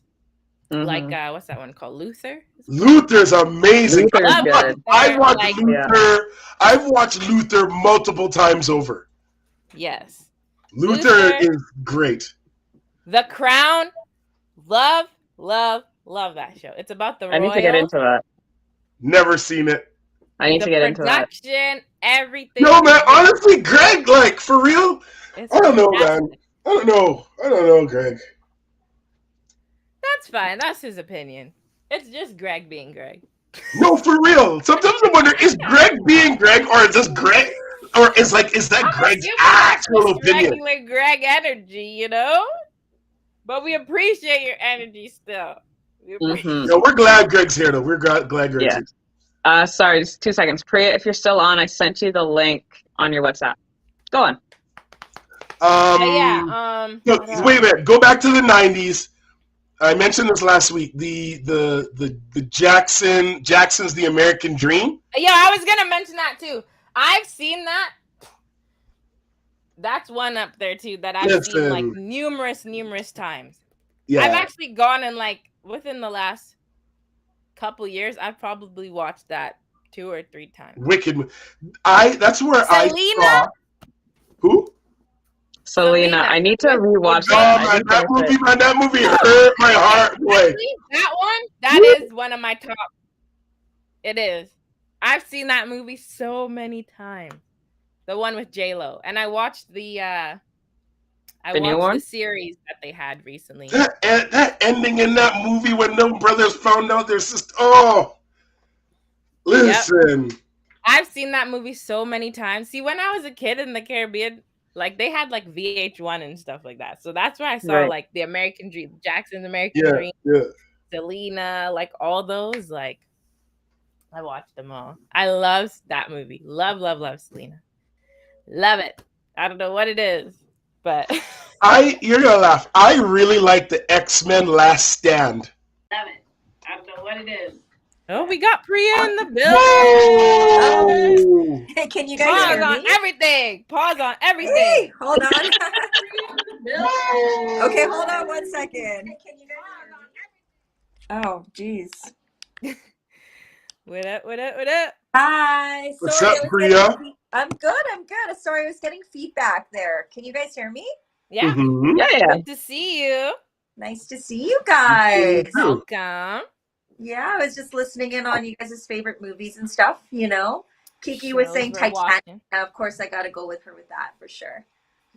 Mhm. Like what's that one called? Luther? Luther's amazing. Luther's Love good. I've watched Like- Luther. I've watched Luther multiple times over. Yes. Luther Luther. is great. The Crown. Love that show. It's about the I need to get into that. Never seen it. I need the to get into that. production, everything. No, man. Honestly, Greg, like for real, It's I don't know, fantastic. man. I don't know, Greg. That's fine. That's his opinion. It's just Greg being Greg. No, for real. Sometimes I wonder, is Greg being Greg, or is this Greg, or is that Greg's Assuming actual it's just opinion? regular Greg energy, you know. But we appreciate your energy still. We appreciate Mhm. No, we're glad Greg's here, though. We're glad Greg's Yeah. here. Sorry, just 2 seconds. Priya, if you're still on, I sent you the link on your WhatsApp. Go on. Look, what else? wait a minute. Go back to the '90s. I mentioned this last week. The Jackson's The American Dream. Yeah, I was gonna mention that too. I've seen that. That's one up there too that I've seen like numerous times. Yeah, I've actually gone and like within the last couple years, I've probably watched that 2 or 3 times. wicked. That's where I Selena? saw who. Selena, I need to rewatch Oh that. I man, think that's it. that movie hurt my heart, boy. Actually, that is one of my top. It is. I've seen that movie so many times. The one with J-Lo, and I watched the new one? the series that they had recently. That ending in that movie when no brothers found out their sister. Oh, listen. I've seen that movie so many times. See, when I was a kid in the Caribbean, like they had like VH1 and stuff like that. So that's where I saw Right. like the American Dream, Jackson's American Yeah, Dream, yeah. Selena, like all those. Like I watched them all. I love that movie. Love, love, love Selena. Love it. I don't know what it is, but You're gonna laugh. I really like the X-Men Last Stand. love it. I don't know what it is. Oh, we got Priya in the building. Whoa! Can you guys Pause hear on me? everything. Pause on everything. Hey, hold on. Okay, hold on 1 second. Can you guys hear me? Oh, geez. What up? What up? What up? Hi. What's Sorry, up, I was Priya? getting- I'm good. I'm good. Sorry, I was getting feedback there. Can you guys hear me? Yeah. Mhm. Yeah. Good to see you. Nice to see you guys. True. Welcome. Yeah, I was just listening in on you guys' favorite movies and stuff, you know. Kiki was Shows saying we're Titanic. watching. Of course, I got to go with her with that for sure.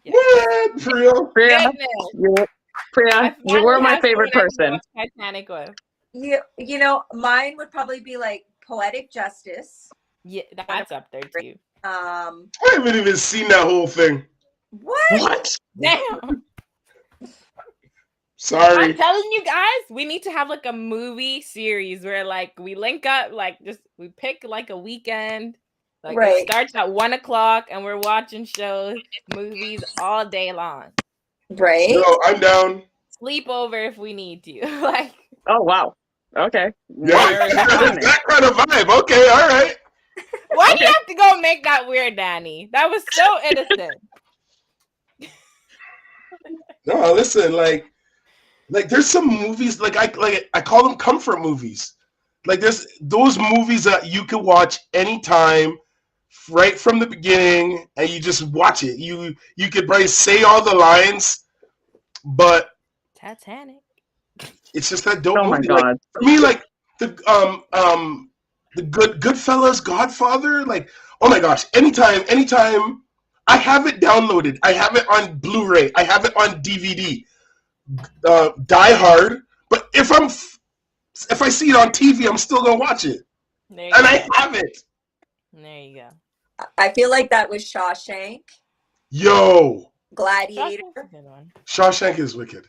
What? For real? Priya, Goodness. Priya, you were my favorite person. Titanic with. You know, mine would probably be like Poetic Justice. Yeah, that's up there too. I haven't even seen that whole thing. What? What? Damn. Sorry. I'm telling you guys, we need to have like a movie series where like we link up, like just we pick like a weekend. Like Right. it starts at 1:00 and we're watching shows, movies all day long. Right? No, I'm down. Sleepover if we need to. Like Oh, wow. Okay. Yeah, that kind of vibe. Okay, all right. why do you have to go make that weird, Danny? That was so innocent. No, listen, like there's some movies like I call them comfort movies. Like there's those movies that you can watch anytime, right from the beginning, and you just watch it. You could probably say all the lines, but Titanic. it's just that dope Oh my movie. Like, God. for me, like the Goodfellas, Godfather, like oh my gosh, anytime I have it downloaded, I have it on Blu-ray, I have it on DVD. Die Hard, but if I see it on TV, I'm still gonna watch it, There you and go. I have it. There you go. I feel like that was Shawshank, Yo, Gladiator, That's a good one. Shawshank is wicked.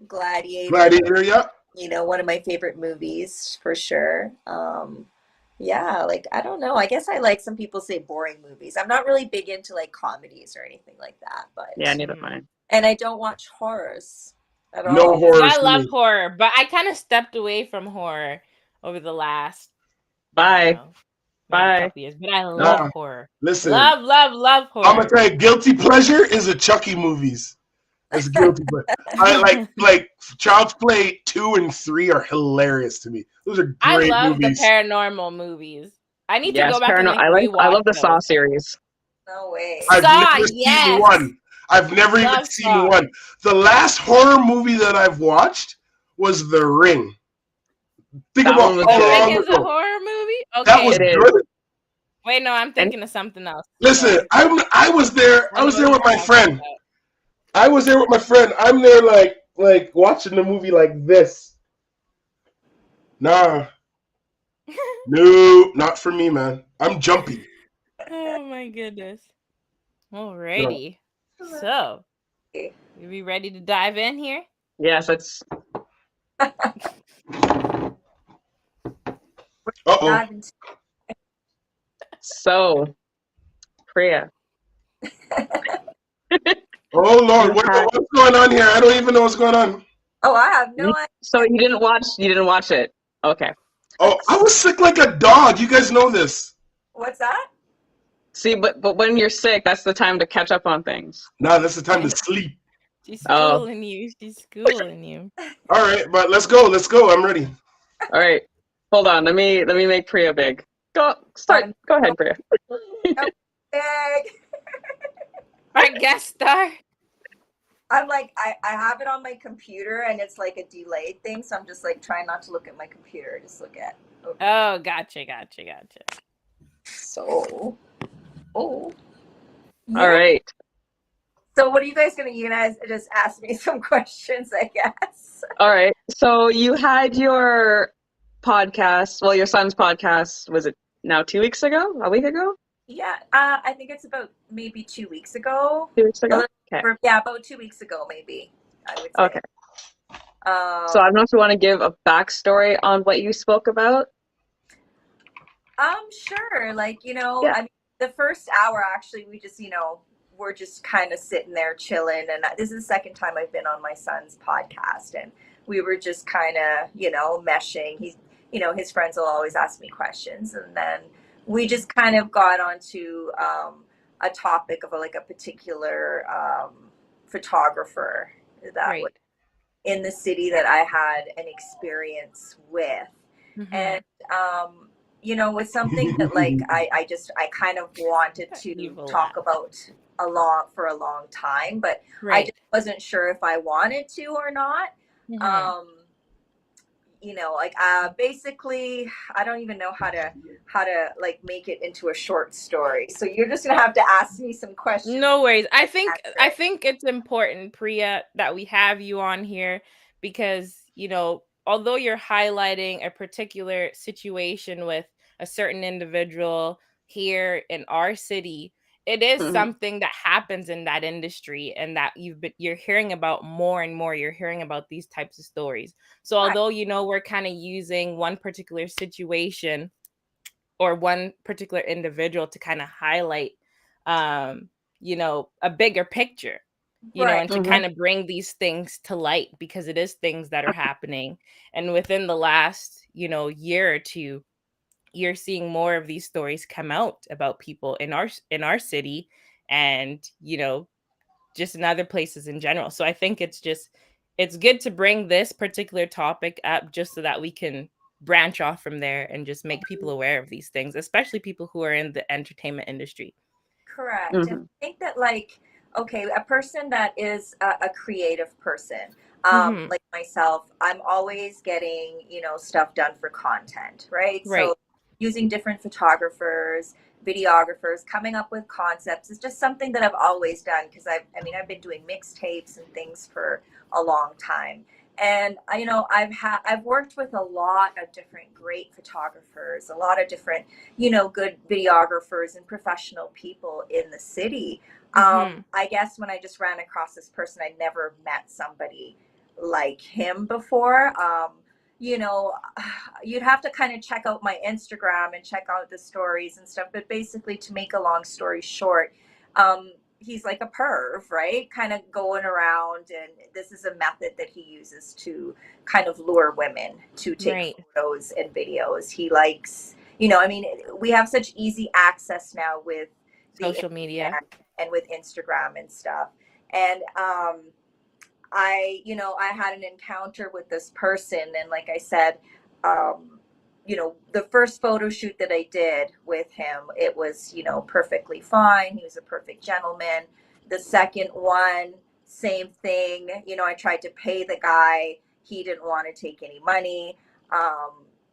Gladiator. Yeah. You know, one of my favorite movies for sure. Yeah, like I don't know. I guess I like some people say boring movies. I'm not really big into like comedies or anything like that, but Yeah, neither mind. and I don't watch horrors at all. No horror. I for love me. horror, but I kind of stepped away from horror over the last Bye. I don't know, maybe Bye. couple years. But I love Nah. horror. Listen, Love, love, love horror. I'm gonna tell you, guilty pleasure is the Chucky movies. It's guilty pleasure. I like Child's Play 2 and 3 are hilarious to me. Those are I great love movies. the paranormal movies. I need to Yes, go back and Parano- I love the rewatch Saw those. series. No way. I've Saw, never seen yes. one. I've never even Love seen Saw. one. The last horror movie that I've watched was The Ring. Think That about one was how good. long Ring is a ago. horror movie? Okay. That was It is. good. Wait, no, I'm thinking of something else. Listen, Sorry. I was there. I was there with my Talking friend. about. I was there with my friend. I'm there like watching the movie like this. Nah. No, not for me, man. I'm jumpy. Oh my goodness. Alrighty. So, are we ready to dive in here? Yes, it's Uh-oh. so. Priya. Oh, Lord. What's going on here? I don't even know what's going on. Oh, I have no idea. So you didn't watch it. Okay. Oh, I was sick like a dog. You guys know this. What's that? See, but when you're sick, that's the time to catch up on things. Nah, that's the time to sleep. She's Oh. schooling you. She's schooling you. All right, but let's go. Let's go. I'm ready. All right. Hold on. Let me make Priya big. Go ahead, Priya. Big. Our guest star. I'm like, I have it on my computer and it's like a delayed thing, so I'm just like trying not to look at my computer, just look at. Okay. Oh, gotcha. So, All right. So what are you guys just ask me some questions, I guess. All right. So you had your podcast, well, your son's podcast, was it now 2 weeks ago? A week ago? Yeah, I think it's about maybe 2 weeks ago. 2 weeks A ago? little Okay. yeah, about 2 weeks ago, maybe, I would say. Okay. So I don't know if you want to give a backstory on what you spoke about. Sure. Like, Yeah. I mean, the first hour, actually, we just, we're just kind of sitting there chilling. And this is the second time I've been on my son's podcast. And we were just kind of, meshing. His friends will always ask me questions. And then we just kind of got onto a topic of like a particular photographer that was Right. in the city that I had an experience with. Mhm. And it's something that like I kind of wanted to Evil talk laugh. about for a long time, but I Right. just wasn't sure if I wanted to or not. Mhm. Like basically I don't even know how to like make it into a short story. So you're just gonna have to ask me some questions. No worries. I think Answer. it's important, Priya, that we have you on here because, although you're highlighting a particular situation with a certain individual here in our city, it is Mhm. something that happens in that industry and that you're hearing about more and more. You're hearing about these types of stories. So Right. although we're kind of using one particular situation or one particular individual to kind of highlight um a bigger picture, Right. and to kind of bring these things to light because it is things that are happening. And within the last year or two, you're seeing more of these stories come out about people in our city, and just in other places in general. So I think it's good to bring this particular topic up just so that we can branch off from there and just make people aware of these things, especially people who are in the entertainment industry. Correct. And Mhm. I think that, like, okay, a person that is a creative person, Mhm. like myself, I'm always getting, stuff done for content, right? So Right. using different photographers, videographers, coming up with concepts is just something that I've always done because I've been doing mixtapes and things for a long time. And I've worked with a lot of different great photographers, a lot of different good videographers and professional people in the city. Mhm. I guess when I just ran across this person, I'd never met somebody like him before. You know, you'd have to kind of check out my Instagram and check out the stories and stuff. But basically, to make a long story short, he's like a perv, right? Kind of going around, and this is a method that he uses to kind of lure women to take Right. photos and videos. He likes, we have such easy access now with the Social media. internet and with Instagram and stuff. And I had an encounter with this person, and like I said, the first photo shoot that I did with him, it was, perfectly fine. He was a perfect gentleman. The second one, same thing. I tried to pay the guy. He didn't want to take any money.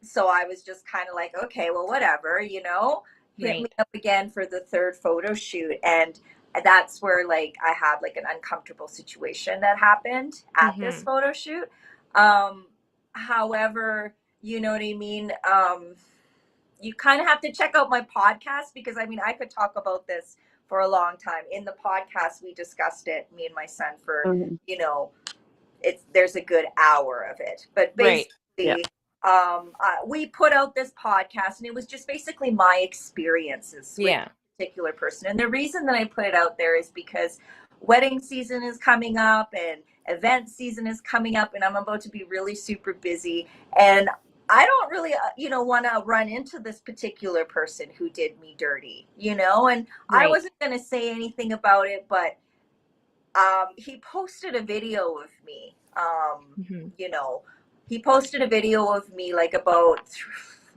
So I was just kind of like, okay, well, whatever, hit me Right. up again for the third photo shoot. And that's where like I had like an uncomfortable situation that happened at this Mhm. photo shoot. However, you know what I mean? You kind of have to check out my podcast because I could talk about this for a long time. In the podcast, we discussed it, me and my son, for, Mhm. there's a good hour of it. But Right. Yeah. basically, we put out this podcast and it was just basically my experiences with Yeah. a particular person. And the reason that I put it out there is because wedding season is coming up and event season is coming up, and I'm about to be really super busy. And I don't really, want to run into this particular person who did me dirty, and I Right. wasn't going to say anything about it, but he posted a video of me. Mhm. He posted a video of me like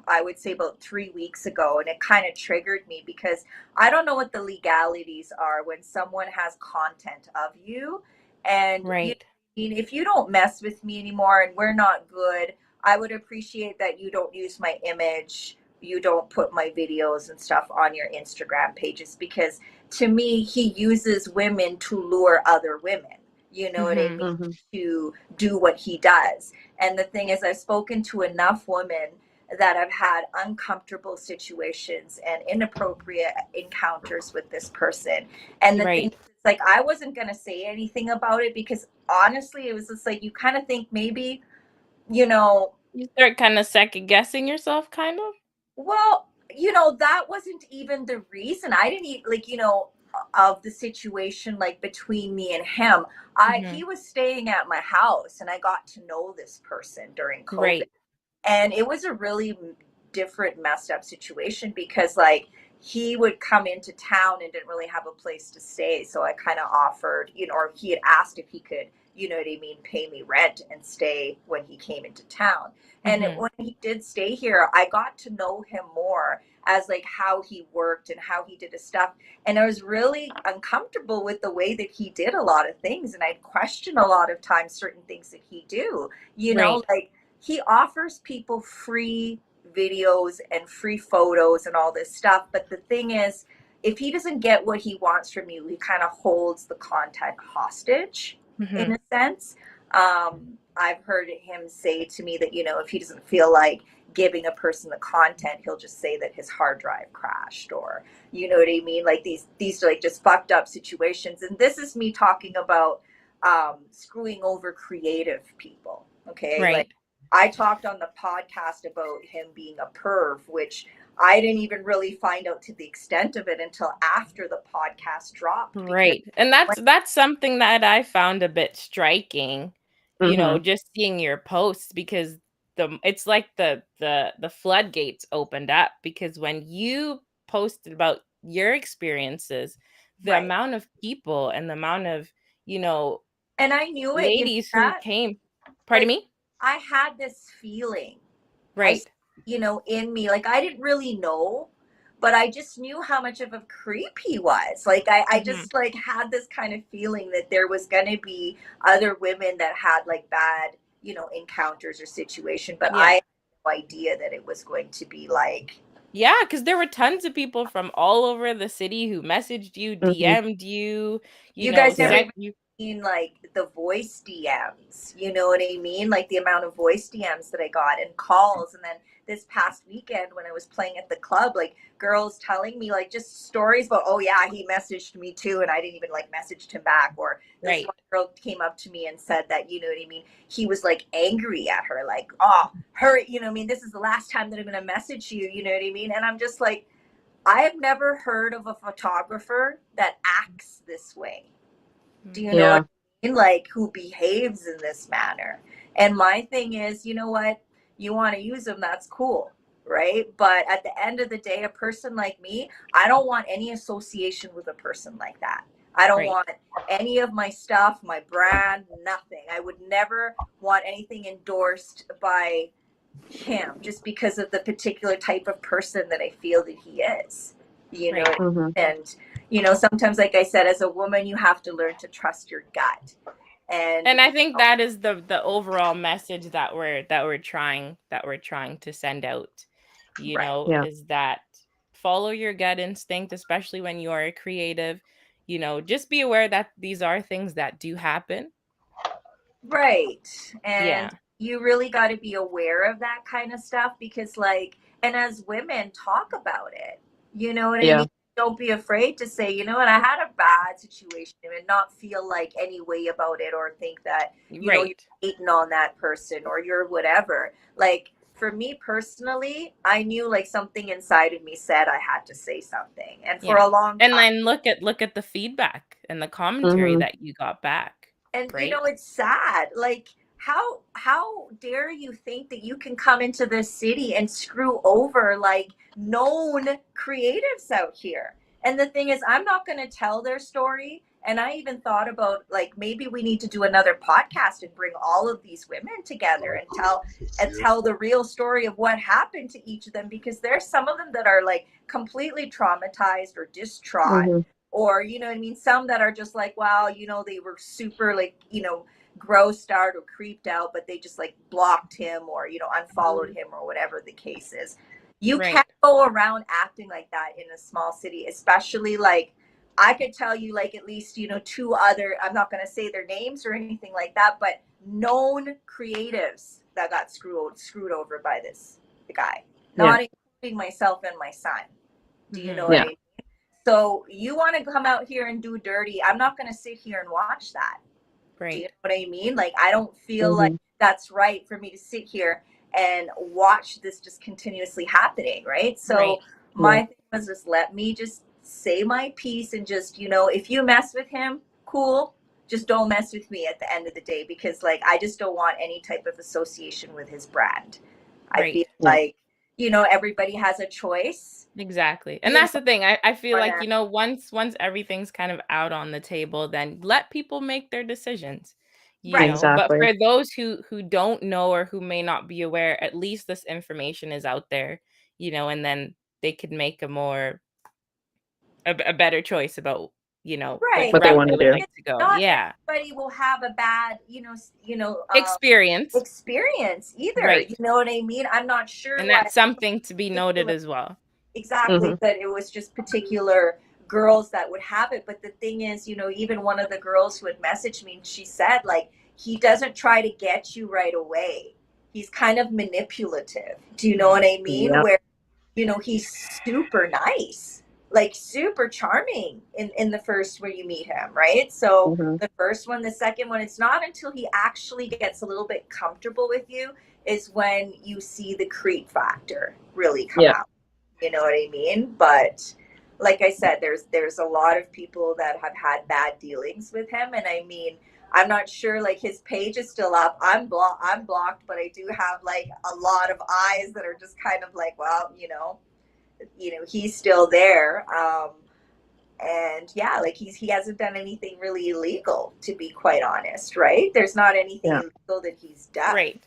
I would say about 3 weeks ago, and it kind of triggered me because I don't know what the legalities are when someone has content of you, and Right. if you don't mess with me anymore and we're not good, I would appreciate that you don't use my image. You don't put my videos and stuff on your Instagram pages because to me, he uses women to lure other women. You know what I Mhm. mean? Mhm. To do what he does. And the thing is, I've spoken to enough women that have had uncomfortable situations and inappropriate encounters with this person. And the thing Right. is, it's like I wasn't going to say anything about it because honestly, it was just like you kind of think maybe, you know, You start kind of second guessing yourself, kind of. well, that wasn't even the reason. I didn't like, of the situation like between me and him. He Hmm. was staying at my house and I got to know this person during COVID. Right. And it was a really different, messed up situation because, like, he would come into town and didn't really have a place to stay. So I kind of offered, or he had asked if he could, you know what I mean, pay me rent and stay when he came into town. And Hmm. when he did stay here, I got to know him more as like how he worked and how he did his stuff. And I was really uncomfortable with the way that he did a lot of things. And I'd question a lot of times certain things that he do, Right. like he offers people free videos and free photos and all this stuff. But the thing is, if he doesn't get what he wants from you, he kind of holds the content hostage in Hmm. a sense. I've heard him say to me that, if he doesn't feel like giving a person the content, he'll just say that his hard drive crashed, or you know what I mean? Like these are like just fucked up situations. And this is me talking about screwing over creative people. Okay. Like, Right. I talked on the podcast about him being a perv, which I didn't even really find out to the extent of it until after the podcast dropped. Because Right. And when, that's something that I found a bit striking, Mm-hmm. just seeing your posts, because it's like the floodgates opened up, because when you posted about your experiences, the right. amount of people and the amount of, you know, And I knew it, ladies who that came, pardon like me? I had this feeling, I, Right. in me, like I didn't really know, but I just knew how much of a creep he was. Like I Hmm. just like had this kind of feeling that there was going to be other women that had like bad, encounters or situation, but I Yeah. had no idea that it was going to be like, Yeah, because there were tons of people from all over the city who messaged you, Mm-hmm. DM'd you, you guys never Yeah. even sent you. seen like the voice DMs, you know what I mean? Like the amount of voice DMs that I got and calls. And then this past weekend when I was playing at the club, like girls telling me like just stories about, oh yeah, he messaged me too and I didn't even like messaged him back. Or this Right. one girl came up to me and said that, you know what I mean, he was like angry at her, like, oh, hurry, you know what I mean, this is the last time that I'm gonna message you, you know what I mean? And I'm just like, I have never heard of a photographer that acts this way. Do you know what Yeah. I mean? Like, who behaves in this manner. And my thing is, you know what? You want to use them, that's cool, right? But at the end of the day, a person like me, I don't want any association with a person like that. I don't Right. want any of my stuff, my brand, nothing. I would never want anything endorsed by him just because of the particular type of person that I feel that he is. You know, Right. Mm-hmm. and sometimes, like I said, as a woman, you have to learn to trust your gut. And And I think that is the overall message that we're trying to send out, right, Yeah. is that follow your gut instinct, especially when you are a creative. Just be aware that these are things that do happen. right, and Yeah. you really got to be aware of that kind of stuff because, like, and as women, talk about it. You know what I Yeah. mean? Don't be afraid to say, you know what, I had a bad situation and not feel like any way about it or think that, you're Right. hating on that person or you're whatever. Like, for me personally, I knew like something inside of me said I had to say something. And for Yeah. a long And time, then look at the feedback and the commentary Mm-hmm. that you got back, and right? it's sad. Like, how dare you think that you can come into this city and screw over like known creatives out here? And the thing is, I'm not going to tell their story. And I even thought about like maybe we need to do another podcast and bring all of these women together and tell the real story of what happened to each of them, because there's some of them that are like completely traumatized or distraught, Mm-hmm. or you know what I mean, some that are just like, wow, they were super like, grossed out or creeped out, but they just like blocked him or unfollowed him or whatever the case is. You can't Right. go around acting like that in a small city, especially like I could tell you like at least two other, I'm not going to say their names or anything like that, but known creatives that got screwed over by this the guy, not including myself and my son. Do you know what I mean? So you want to come out here and do dirty, I'm not going to sit here and watch that. Right. Do you know what I mean? Like, I don't feel like that's right for me to sit here and watch this just continuously happening, right? So my thing was just, let me just say my piece and just, you know, if you mess with him, cool. Just don't mess with me at the end of the day, because like, I just don't want any type of association with his brand. I feel like, you know, everybody has a choice. Exactly. And that's the thing. I feel like, you know, once everything's kind of out on the table, then let people make their decisions. You know, exactly. But for those who don't know or who may not be aware, at least this information is out there, you know, and then they could make a better choice about, you know, what they want to do. Like to go. Not everybody will have a bad, experience either. Right. You know what I mean? I'm not sure. And that's something to be noted as well. Exactly. That it was just particular girls that would have it. But the thing is, you know, even one of the girls who had messaged me, she said, like, he doesn't try to get you right away. He's kind of manipulative. Do you know what I mean? Where, you know, he's super nice, like super charming in the first where you meet him, right? So the first one, the second one, it's not until he actually gets a little bit comfortable with you is when you see the creep factor really come out. You know what I mean? But like I said, there's a lot of people that have had bad dealings with him. And I mean, I'm not sure, like, his page is still up. I'm blocked, but I do have like a lot of eyes that are just kind of like, well, you know, he's still there. And yeah, like he hasn't done anything really illegal, to be quite honest, right? There's not anything illegal that he's done. Right.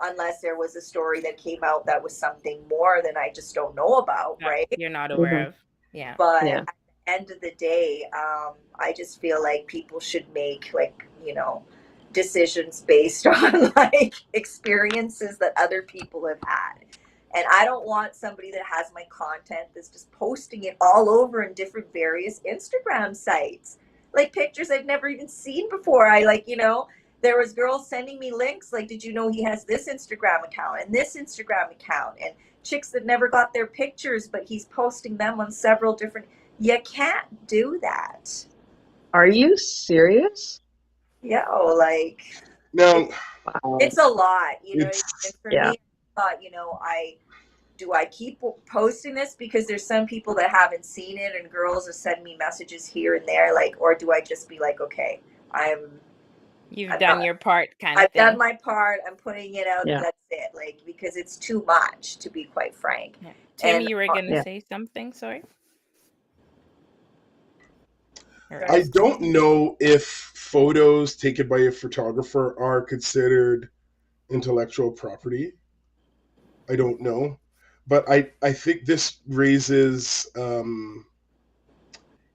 Unless there was a story that came out that was something more than I just don't know about, right? You're not aware of. Yeah. But at the end of the day, I just feel like people should make, like, you know, decisions based on like experiences that other people have had. And I don't want somebody that has my content that's just posting it all over in different various Instagram sites, like pictures I've never even seen before. I like, you know, there was girls sending me links like, did you know he has this Instagram account and this Instagram account, and chicks that never got their pictures, but he's posting them on several different. You can't do that. Are you serious? Yeah, like, no, it's a lot, you know. And for me, I thought, you know, do I keep posting this because there's some people that haven't seen it, and girls have sent me messages here and there, like, or do I just be like, okay, You've done your part, kind of I've thing. done my part. I'm putting it out. Yeah. That's it. Like, because it's too much, to be quite frank. Yeah. Tim, you were going to say something? Sorry. I don't know if photos taken by a photographer are considered intellectual property. I don't know. But I think this raises,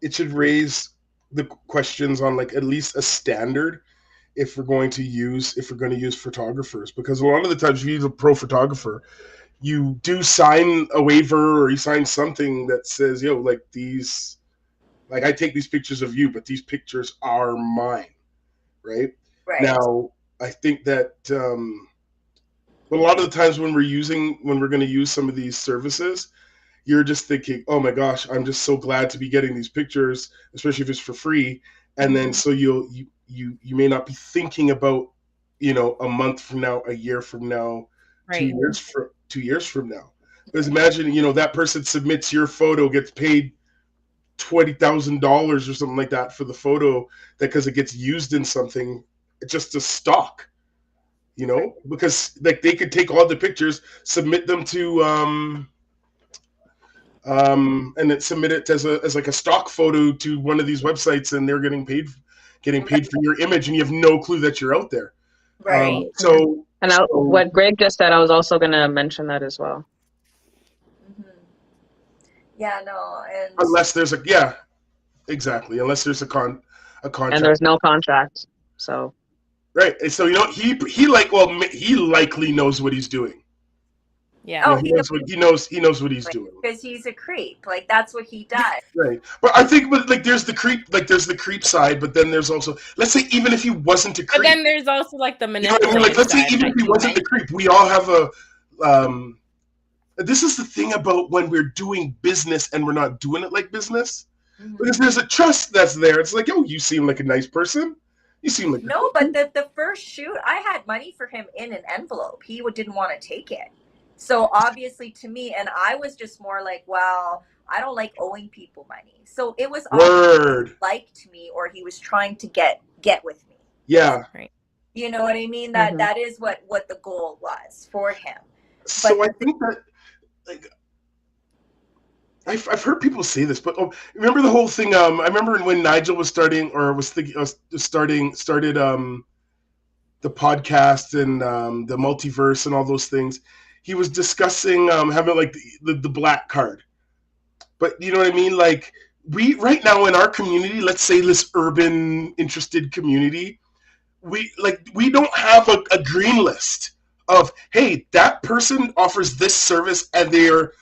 it should raise the questions on, like, at least a standard if we're going to use photographers, because a lot of the times if you use a pro photographer, you do sign a waiver or you sign something that says, yo, like, these, like, I take these pictures of you, but these pictures are mine, right? Now, I think that a lot of the times when we're going to use some of these services, you're just thinking, oh my gosh, I'm just so glad to be getting these pictures, especially if it's for free. And then so you may not be thinking about, you know, a month from now, a year from now, 2 years from now. Because imagine, you know, that person submits your photo, gets paid $20,000 or something like that for the photo, because it gets used in something, just a stock, you know, because like they could take all the pictures, submit them to and then submit it as like a stock photo to one of these websites, and they're getting paid for your image, and you have no clue that you're out there. Right. What Greg just said, I was also going to mention that as well. Yeah, no, and unless there's unless there's a contract, and there's no contract, so right. So, you know, he likely knows what he's doing. Yeah. Oh, he knows what he's doing, because he's a creep. Like, that's what he does. Right. But I think, like, there's the creep side, but then there's also, let's say, even if he wasn't a creep. But then there's also like the manipulative. You know what I mean? Like, let's say even if he wasn't the creep, we all have this is the thing about when we're doing business and we're not doing it like business, Mhm. because there's a trust that's there. It's like, oh, you seem like a nice person. You seem like No, but the first shoot, I had money for him in an envelope. He didn't want to take it. So obviously to me, and I was just more like, well, I don't like owing people money. So it was obviously word. liked me, or he was trying to get with me. Yeah. Right. You know what I mean? That Mhm. that is what the goal was for him. So But I think that, like, I've heard people say this, but remember the whole thing? I remember when Nigel was starting, or was thinking, started the podcast and the multiverse and all those things. He was discussing having like the black card, but you know what I mean? Like, we right now in our community, let's say this urban interested community, we don't have a green list of, hey, that person offers this service and they're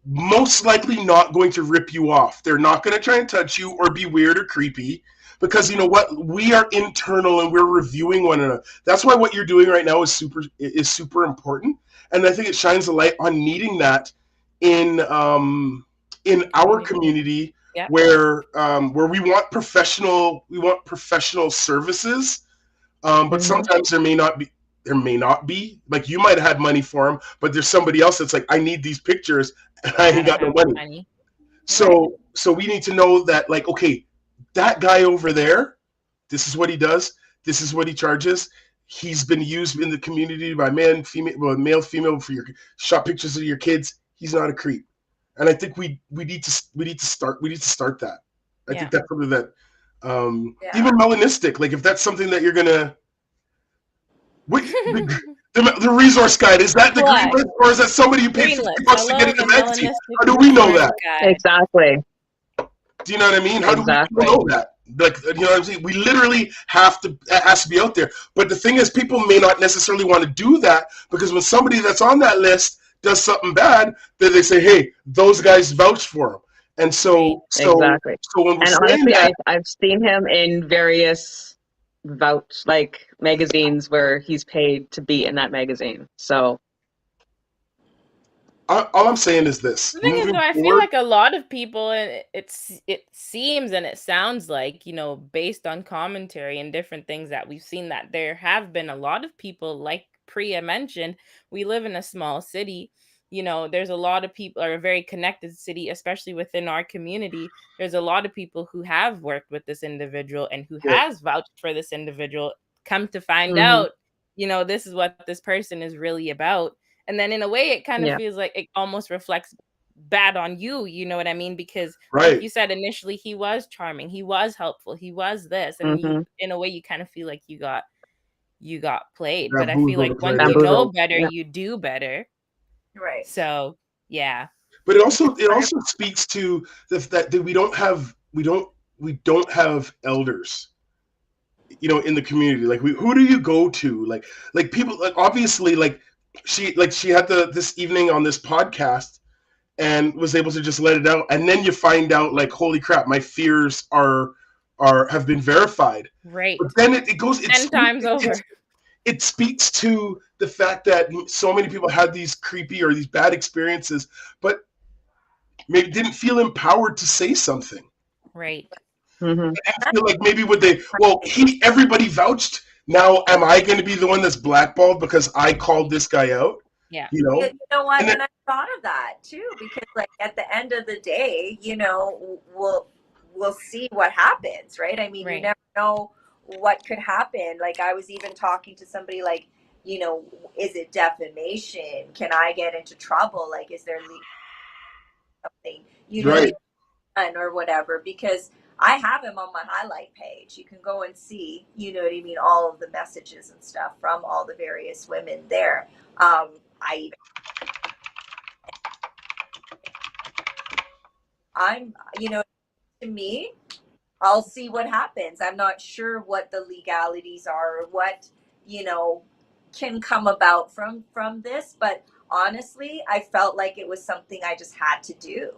most likely not going to rip you off. They're not going to try and touch you or be weird or creepy, because you know what? We are internal and we're reviewing one another. That's why what you're doing right now is super important, and I think it shines a light on needing that in our community, Yep. where we want professional services, but Mhm. sometimes there may not be. Like, you might have had money for them, but there's somebody else that's like, I need these pictures and I ain't don't got no have money. money. So we need to know that, like, okay, that guy over there, this is what he does, this is what he charges. He's been used in the community by male, female for your shot pictures of your kids. He's not a creep. And I think we need to start that. I Yeah. think that's something that Yeah. even melanistic, like, if that's something that you're gonna the resource guide, is that the What? green list, or is that somebody you pay $50 to get in the magazine? How do we know that? Exactly. Do you know what I mean? How Exactly. do we know that? Like, you know what I'm saying? We literally have to, it has to be out there. But the thing is, people may not necessarily want to do that, because when somebody that's on that list does something bad, then they say, hey, those guys vouched for him. And so Exactly. so when we're And saying honestly, that, I've seen him in various magazines where he's paid to be in that magazine. So all I'm saying is this. The thing is, Moving though, I feel forward, like a lot of people, and it seems and it sounds like, based on commentary and different things that we've seen, that there have been a lot of people, like Priya mentioned, we live in a small city. There's a lot of people, or a very connected city, especially within our community. There's a lot of people who have worked with this individual and who Yeah. has vouched for this individual, come to find Mhm. out, this is what this person is really about. And then in a way, it kind of Yeah. feels like it almost reflects bad on you, you know what I mean? Because right. like you said, initially he was charming, he was helpful, he was this, and Mhm. in a way you kind of feel like you got played. Yeah, But I feel like bamboozled, once you know Bamboozled. better, Yeah. you do better. Right. So yeah. But it also speaks to that we don't have elders, in the community. Like, who do you go to? Like people, like, obviously, like, she had this evening on this podcast and was able to just let it out, and then you find out, like, holy crap, my fears have been verified. Right. But then it goes 10 times over. It speaks to the fact that so many people had these creepy or these bad experiences, but maybe didn't feel empowered to say something. Right. Mhm. I feel like maybe everybody vouched. Now, am I going to be the one that's blackballed because I called this guy out? Yeah. You know what? And then- And I thought of that too, because like at the end of the day, we'll see what happens, right? I mean, Right. you never know what could happen. Like, I was even talking to somebody like, is it defamation? Can I get into trouble? Like, is there something, Right. done or whatever? Because I have him on my highlight page. You can go and see, you know what I mean, all of the messages and stuff from all the various women there. To me, I'll see what happens. I'm not sure what the legalities are or what, can come about from this, but honestly, I felt like it was something I just had to do.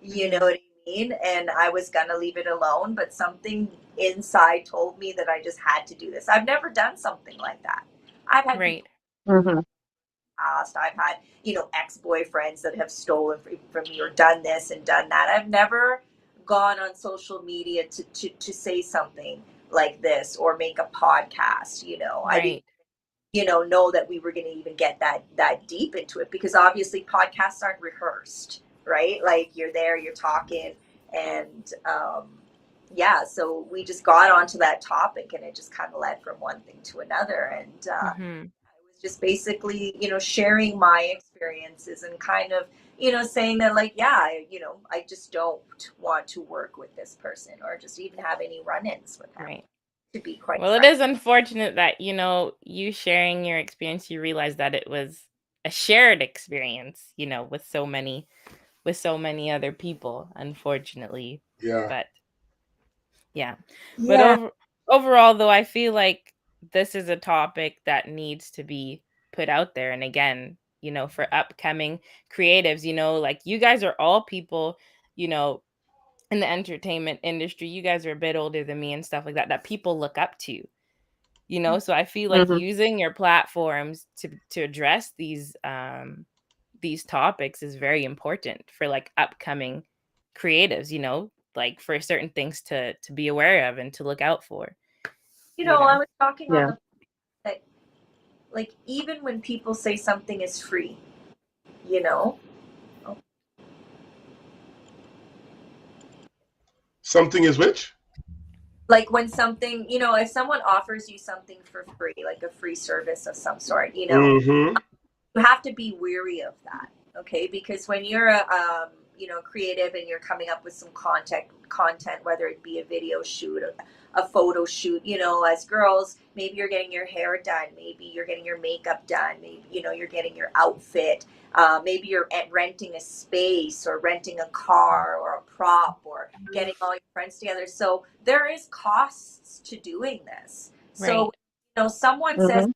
You know what I mean? And I was gonna leave it alone, but something inside told me that I just had to do this. I've never done something like that. I've had Right. Mhm. past. I've had, ex-boyfriends that have stolen from me or done this and done that. I've never gone on social media to say something like this or make a podcast. I didn't, Right. know that we were going to even get that deep into it, because obviously podcasts aren't rehearsed, right? Like, you're there, you're talking, and so we just got onto that topic, and it just kind of led from one thing to another. And Mm-hmm. I was just basically, sharing my experiences and kind of, saying that, like, I just don't want to work with this person or just even have any run-ins with them, Right. to be quite Well, it frank. is unfortunate that, you sharing your experience, you realize that it was a shared experience, with so many other people, unfortunately. Yeah. But yeah. But Yeah. overall, though, I feel like this is a topic that needs to be put out there. And again, for upcoming creatives, like, you guys are all people, in the entertainment industry. You guys are a bit older than me and stuff like that, that people look up to. So I feel like Mhm. using your platforms to address these topics is very important for, like, upcoming creatives, like, for certain things to be aware of and to look out for. I was talking on Yeah. the that, like, even when people say something is free, you know, Something is which? like, when something, if someone offers you something for free, like a free service of some sort, Mm-hmm. you have to be weary of that, okay? Because when you're a creative, and you're coming up with some content, whether it be a video shoot, a photo shoot, as girls, maybe you're getting your hair done, maybe you're getting your makeup done, maybe you're getting your outfit, maybe you're renting a space or renting a car or a prop or getting all your friends together. So there is costs to doing this. So Right. someone says Mhm.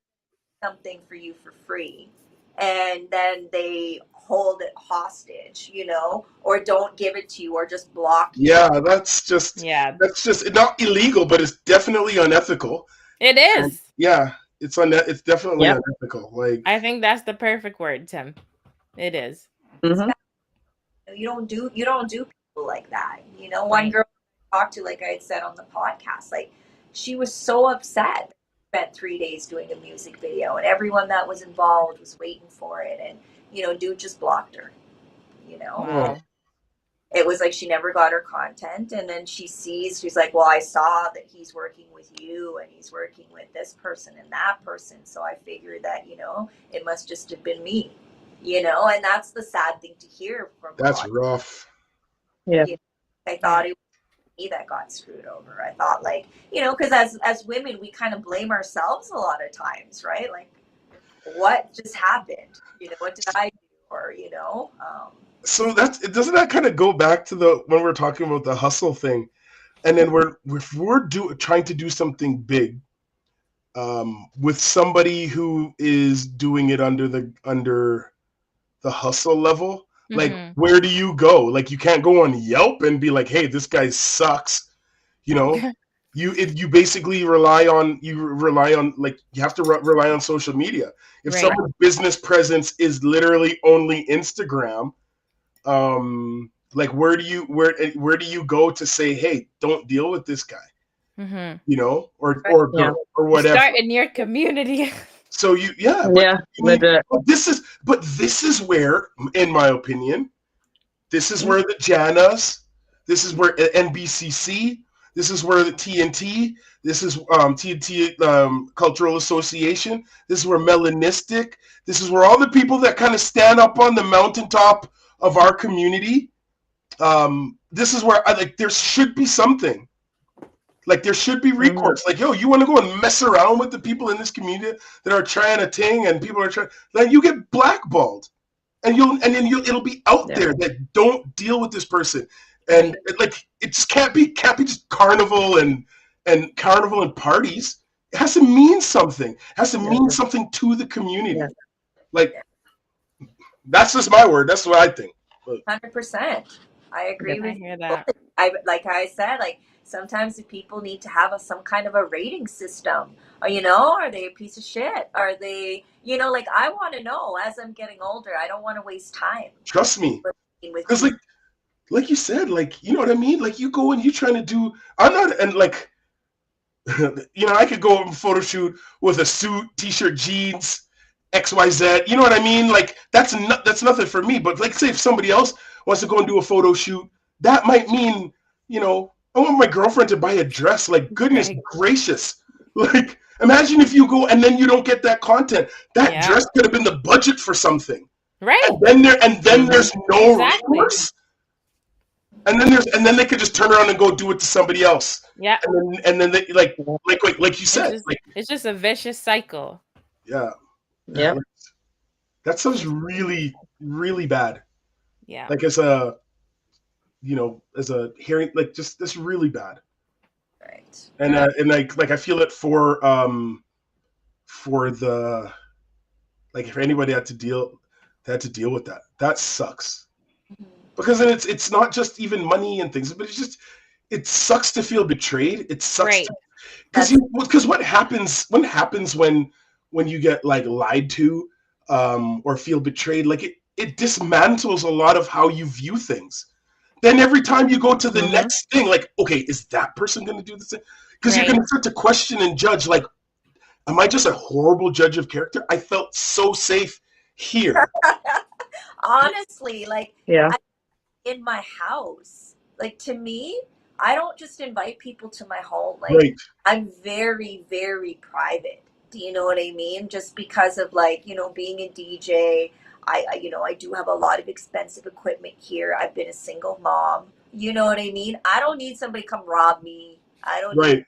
something for you for free, and then they hold it hostage, or don't give it to you, or just block you. Yeah, that's just Yeah, not illegal, but it's definitely unethical. it And is. yeah, it's definitely Yep. unethical. Like, I think that's the perfect word, Tim. It is. Mhm. You don't do people like that. One Right. girl I talked to, like I had said on the podcast, like, she was so upset. Spent 3 days doing a music video, and everyone that was involved was waiting for it, and dude just blocked her. oh, Wow. It was like she never got her content, and then she's like, well, I saw that he's working with you, and he's working with this person and that person, so I figured that it must just have been me. And that's the sad thing to hear from a that's lot. rough. Yeah. I thought it was me that got screwed over. I thought, like, because as women, we kind of blame ourselves a lot of times, right? Like, what just happened? What did I do? Or So doesn't that kind of go back to the when we're talking about the hustle thing, and then if we're trying to do something big, with somebody who is doing it under the hustle level, like, Mhm. where do you go? Like, you can't go on Yelp and be like, hey, this guy sucks. You basically rely on like, you have to rely on social media. If Right. someone's business presence is literally only Instagram, like, where do you go to say, hey, don't deal with this guy, Mhm. or Yeah. girl, or whatever. Start in your community. So but Yeah. you need, Legit. this is where, in my opinion, this is where the Janas, this is where NBCC, this is where the TNT, this is TNT Cultural Association, this is where Melanistic, this is where all the people that kind of stand up on the mountaintop of our community. This is where there should be something. Like, there should be recourse. Like, yo, you want to go and mess around with the people in this community that are trying to ting, and people are trying, then you get blackballed, and it'll be out there that don't deal with this person, and like, it just can't be just carnival and parties. It has to mean something. It has to mean something to the community. Yeah. Like, that's just my word. That's what I think. 100%. I agree I with hear you. that. Like I said, like, Sometimes the people need to have some kind of a rating system. Or, you know, are they a piece of shit? Are they, you know, like I want to know as I'm getting older. I don't want to waste time Trust me, with because people. like you said, like, you know what I mean? Like, you go and you trying to do, I'm not, and like, you know, I could go and photo shoot with a suit, t-shirt, jeans, XYZ. You know what I mean? Like, that's nothing for me. But like, say if somebody else wants to go and do a photo shoot, that might mean, you know, I want my girlfriend to buy a dress. Like, goodness Right. gracious! Like, imagine if you go and then you don't get that content. That Yeah. dress could have been the budget for something. Right. And then there's no Exactly. recourse. And then they could just turn around and go do it to somebody else. Yeah. And then they like you said, It's just a vicious cycle. yeah. Yeah. That sounds really, really bad. Yeah. Like, as a hearing, like, just this really bad. Right. And I feel it for the, like, if anybody had to deal with that. That sucks. Mhm. Because then it's not just even money and things, but it sucks to feel betrayed. It sucks Right. because what happens when you get, like, lied to, or feel betrayed, like, it dismantles a lot of how you view things. Then every time you go to the Mhm. next thing, like, okay, is that person going to do this? Because you're Right. going to start to question and judge, like, am I just a horrible judge of character? I felt so safe here. Honestly, like Yeah. in my house, like, to me, I don't just invite people to my home. Like, Right. I'm very, very private. Do you know what I mean? Just because of, like, you know, being a DJ, you know, I do have a lot of expensive equipment here. I've been a single mom. You know what I mean? I don't need somebody to come rob me. I don't need Right.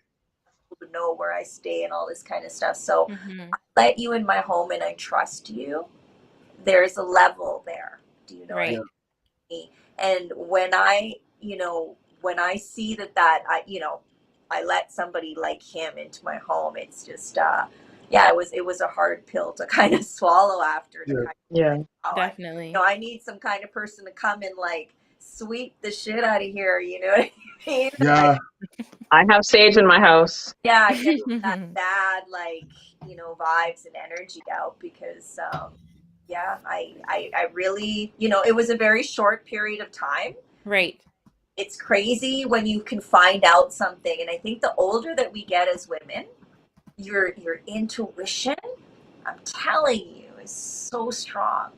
people to know where I stay and all this kind of stuff. So Mhm. I let you in my home and I trust you. There's a level there. Do you know what I Right. mean? And when I, you know, when I see that you know, I let somebody like him into my home, it's just yeah, it was a hard pill to kind of swallow after, to Yeah. kind of, Yeah. oh, Definitely. you know, I need some kind of person to come and, like, sweep the shit out of here, you know what I mean? Yeah. I have sage in my house. Yeah, get that bad, like, you know, vibes and energy out, because yeah, I really, you know, it was a very short period of time. Right. It's crazy when you can find out something, and I think the older that we get as women, your intuition, I'm telling you, is so strong.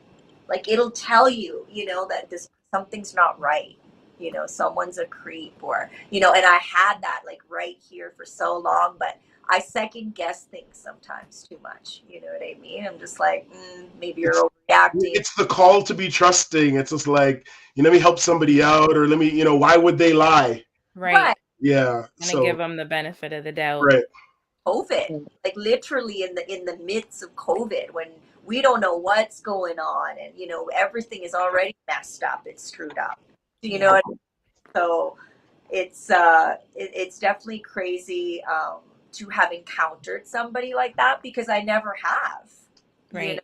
Like, it'll tell you, you know, that this something's not right. You know, someone's a creep, or, you know, and I had that, like, right here for so long, but I second guess things sometimes too much. You know what I mean? I'm just like, maybe you're overreacting. It's the call to be trusting. It's just like, let me help somebody out, or let me, why would they lie? Right. Yeah. Gonna give them the benefit of the doubt. Right. COVID, like, literally in the midst of COVID, when we don't know what's going on, and, you know, everything is already messed up, it's screwed up. Do you know what I mean? So it's definitely crazy to have encountered somebody like that, because I never have. Right. You know?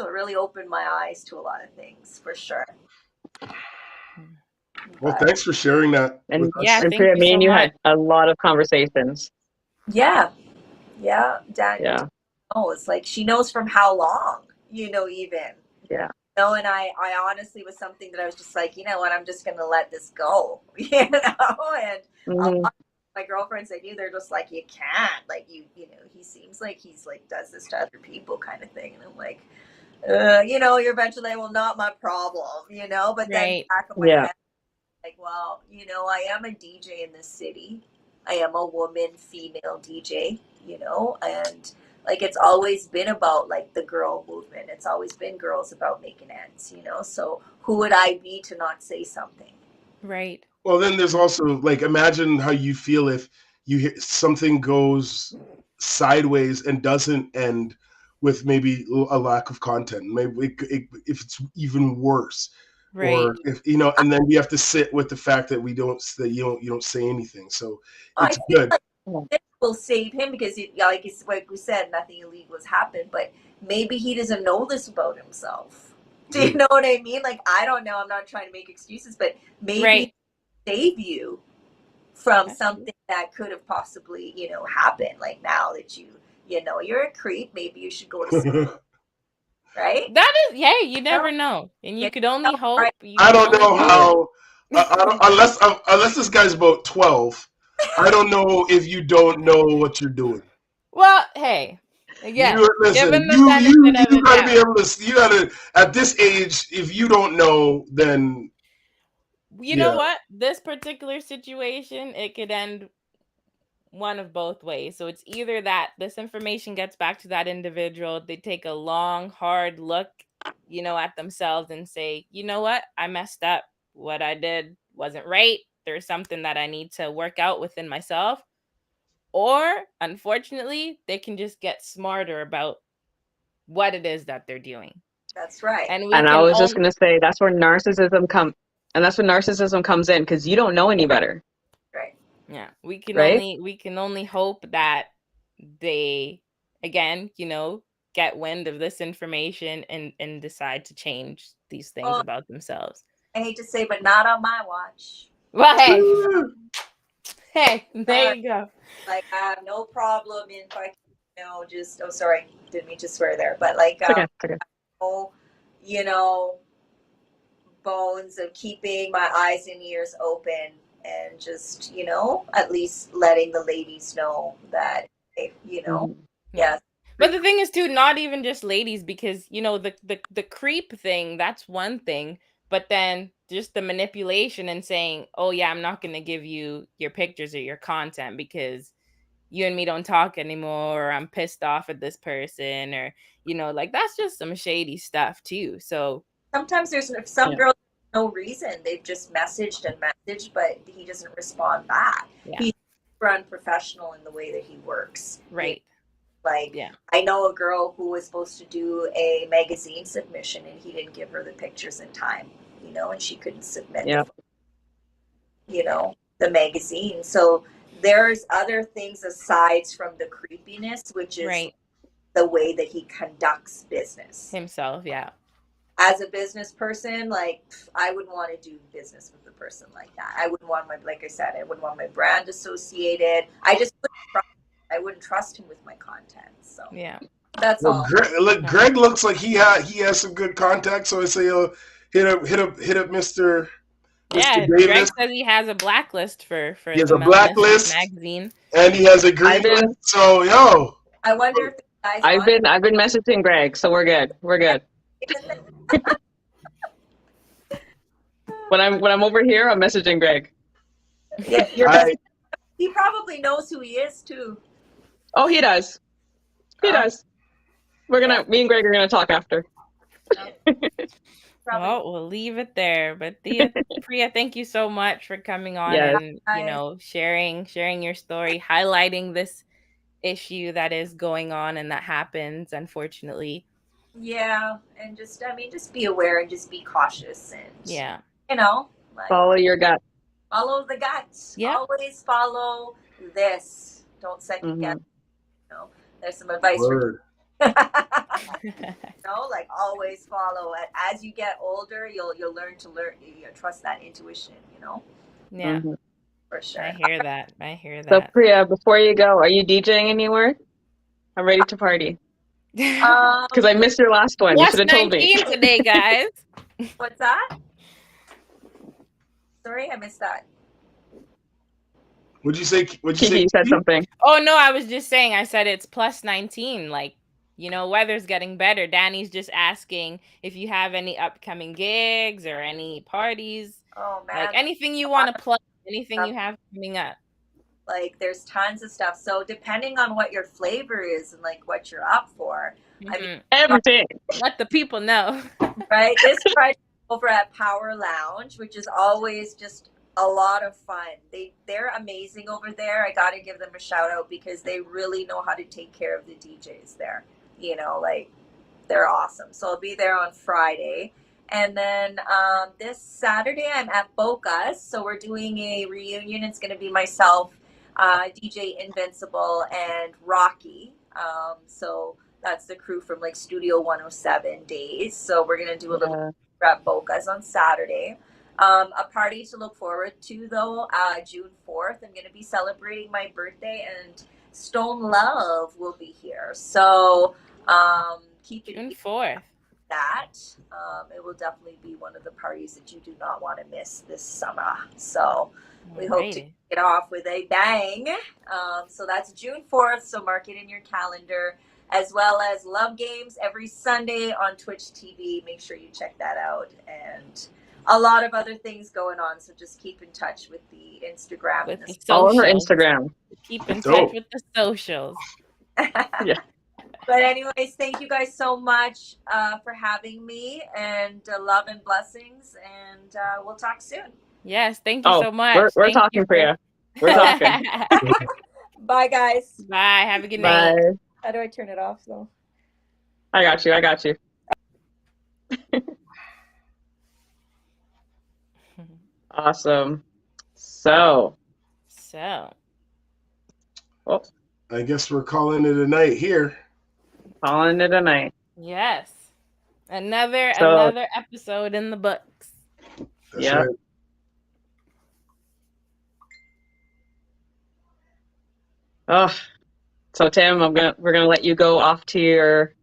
So it really opened my eyes to a lot of things, for sure. Well, But, thanks for sharing that. And with us. Yeah, and thank Priya, you me so and you much. had a lot of conversations. yeah, Dan, Yeah. oh, it's like, she knows from how long, you know, even. Yeah. No, and I honestly was something that I was just like, you know what, I'm just gonna let this go, you know. And a Mhm. lot of my girlfriends I knew, they're just like, you can't, like, you know, he seems like he's like does this to other people, kind of thing. And I'm like, you know, you're eventually, well, not my problem, you know. But then Right. back of my Yeah. head, like, well, you know, I am a DJ in this city. I am a woman, female DJ, you know, and, like, it's always been about, like, the girl movement. It's always been girls about making ends, you know. So who would I be to not say something? Right. Well, then there's also, like, imagine how you feel if something goes sideways and doesn't end with maybe a lack of content. Maybe if it's even worse, Right. or if and then we have to sit with the fact that you don't say anything. So I it's feel good. like this will save him, because, like we said, nothing illegal has happened. But maybe he doesn't know this about himself. Do you know what I mean? Like, I don't know. I'm not trying to make excuses, but maybe Right. save you from That's something that could have possibly, happened. Like now that you're a creep, maybe you should go to school, right? that is, yeah, you No, never know. And you get could only yourself hope. right. You I can don't only know hope. how, unless this guy's about 12. I don't know if you don't know what you're doing. Well, hey, again, You listen. given the You benefit of you the gotta be doubt. able to. You gotta at this age. If you don't know, then You know yeah. what? This particular situation, it could end one of both ways. So it's either that this information gets back to that individual, they take a long, hard look, at themselves and say, you know what? I messed up. What I did wasn't right. There's something that I need to work out within myself. Or unfortunately, they can just get smarter about what it is that they're doing. That's right. And we And I can was just only, gonna say that's where narcissism comes in because you don't know any better, Right. yeah, we can right? only hope that they, again, get wind of this information and decide to change these things Well, about themselves. I hate to say, but not on my watch. Well, hey, there you go. Like I have no problem if I, just sorry, didn't mean to swear there, but like It's okay. It's okay. oh, you know, bones of keeping my eyes and ears open and just, at least letting the ladies know that, Mhm. yes. But the thing is too, not even just ladies, because the creep thing, that's one thing, but then just the manipulation and saying, oh yeah, I'm not going to give you your pictures or your content because you and me don't talk anymore, or I'm pissed off at this person, or like that's just some shady stuff too. So Sometimes there's some Yeah. girls, no reason. They've just messaged and messaged, but he doesn't respond back. Yeah. He's super unprofessional in the way that he works. right. Like, Yeah. I know a girl who was supposed to do a magazine submission and he didn't give her the pictures in time, and she couldn't submit Yeah. the magazine. So there's other things aside from the creepiness, which is Right. the way that he conducts business. Himself, yeah. As a business person, like I wouldn't want to do business with a person like that. I wouldn't want like I said, I wouldn't want my brand associated. I wouldn't trust him with my content. So Yeah. that's Well, all. Greg looks like he has some good contacts. So I say, hit up Mr. Yeah, Davis. Greg says he has a blacklist for He has the a blacklist magazine, and he has a green list. So I wonder if the guys I've been messaging Greg, so we're good. We're good. When I'm over here, I'm messaging Greg. Yeah, he probably knows who he is too. Oh, he does. He does. Me and Greg are gonna talk after. Well, we'll leave it there. But Priya, thank you so much for coming on Yes. and sharing your story, highlighting this issue that is going on and that happens, unfortunately. Yeah, and just be aware and just be cautious and Yeah. like, Follow your gut. follow the guts. Yeah. Always follow this. Don't second guess. There's some advice word. like always follow it. As you get older, you'll learn to trust that intuition. Yeah. Mhm. For sure. I hear that. So Priya, before you go, are you DJing anywhere? I'm ready to party. Because I missed your last one. You Plus should have told me. 19 today, guys. What's that? Sorry, I missed that. What'd you say? Kiki said something. Oh no, I was just saying. I said it's plus 19. Like, weather's getting better. Danny's just asking if you have any upcoming gigs or any parties. Oh man, like anything you want to plug, anything you have coming up. Like there's tons of stuff. So depending on what your flavor is and like what you're up for, I mean, everything. Let the people know. Right. This Friday over at Power Lounge, which is always just a lot of fun. They're amazing over there. I got to give them a shout out because they really know how to take care of the DJs there. Like they're awesome. So I'll be there on Friday. And then this Saturday I'm at Boca's. So we're doing a reunion. It's going to be myself, DJ Invincible, and Rocky. So that's the crew from like Studio 107 days. So we're going to do a little at Boca's on Saturday. A party to look forward to, though, June 4th. I'm going to be celebrating my birthday, and Stone Love will be here. So keep it June 4th. that. It will definitely be one of the parties that you do not want to miss this summer. So we hope to get off with a bang. So that's June 4th. So mark it in your calendar, as well as Love Games every Sunday on Twitch TV. Make sure you check that out. And a lot of other things going on. So just keep in touch with the Instagram. With the Follow her socials. Instagram. Keep in Dope. touch with the socials. Yeah. But anyways, thank you guys so much for having me, and love and blessings. And we'll talk soon. Yes, thank you so much. We're Thank talking for you. We're talking. Bye, guys. Bye. Have a good night. Bye. How do I turn it off, though? I got you. I got you. Awesome. So, oh, I guess we're calling it a night here. calling it a night. yes, another So- episode in the books. That's Yeah. right. Oh, so Tim, we're gonna let you go off to your.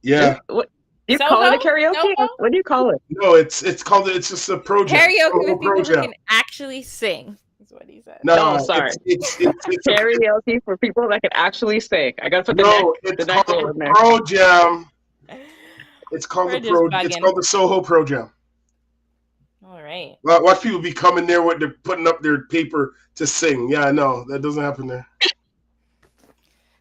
Yeah. What do you call it? A Solo? karaoke? Solo? What do you call it? No, it's just a project. Karaoke Solo with people who project. can actually sing. Is what he said. No, Oh, sorry. It's Karaoke for people that can actually sing. I gotta put the no, next, it's the next called one in the there. Pro Jam. It's called We're the just Pro. It's bugging. called the Soho Pro Jam. All right. Watch people be coming there with they're putting up their paper to sing. Yeah, no, that doesn't happen there.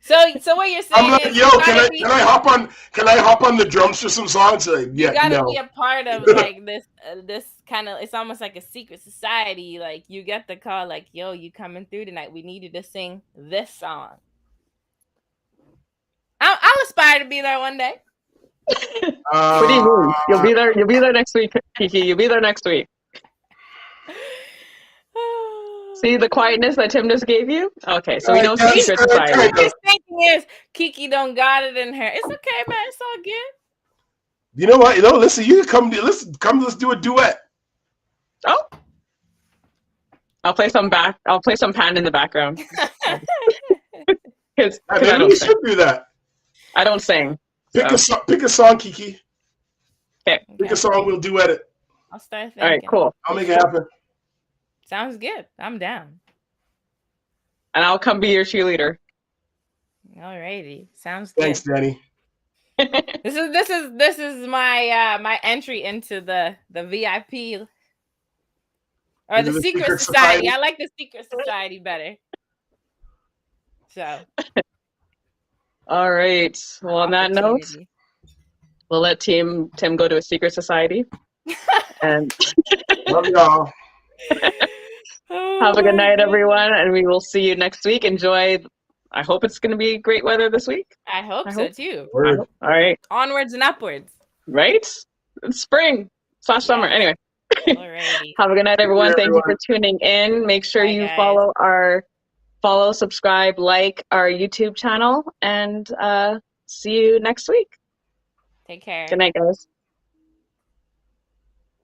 So what you're saying I'm like, is yo, you can gotta I be, can I hop on? Can I hop on the drums for some songs? Like, you yeah, gotta no. be a part of like this kind of. It's almost like a secret society. Like you get the call, like, yo, you coming through tonight? We need you to sing this song. I'll aspire to be there one day. What do you mean? You'll be there. You'll be there next week, Kiki. You'll be there next week. See the quietness that Tim just gave you? Okay, so we know it's a Yes, secret I society. tried. What you're thinking is Kiki don't got it in her. It's okay, man. It's all good. You know what? Listen, you can come. Let's do a duet. Oh, I'll play some pan in the background because I Maybe don't we sing. should do that. I don't sing. Pick a song, Kiki. Okay. Pick a song. We'll duet it. I'll start thinking. All right, cool. I'll make it happen. Sounds good. I'm down. And I'll come be your cheerleader. Alrighty. Sounds good. Thanks, Danny. This is my my entry into the VIP or Into the the secret secret society. society. I like the secret society better. So All right. Well, on that note, opportunity. we'll let Tim go to a secret society and Love y'all. Oh have a good my night, goodness. everyone. And we will see you next week. Enjoy. I hope it's going to be great weather this week. I hope I so hope- too. Word. All right. Onwards and upwards. Right? It's spring/summer. Yeah. Anyway, Alrighty. have a good night, everyone. Thank you for everyone. tuning in. Make sure Bye, you guys. follow, subscribe, like our YouTube channel, and see you next week. Take care. Good night, guys.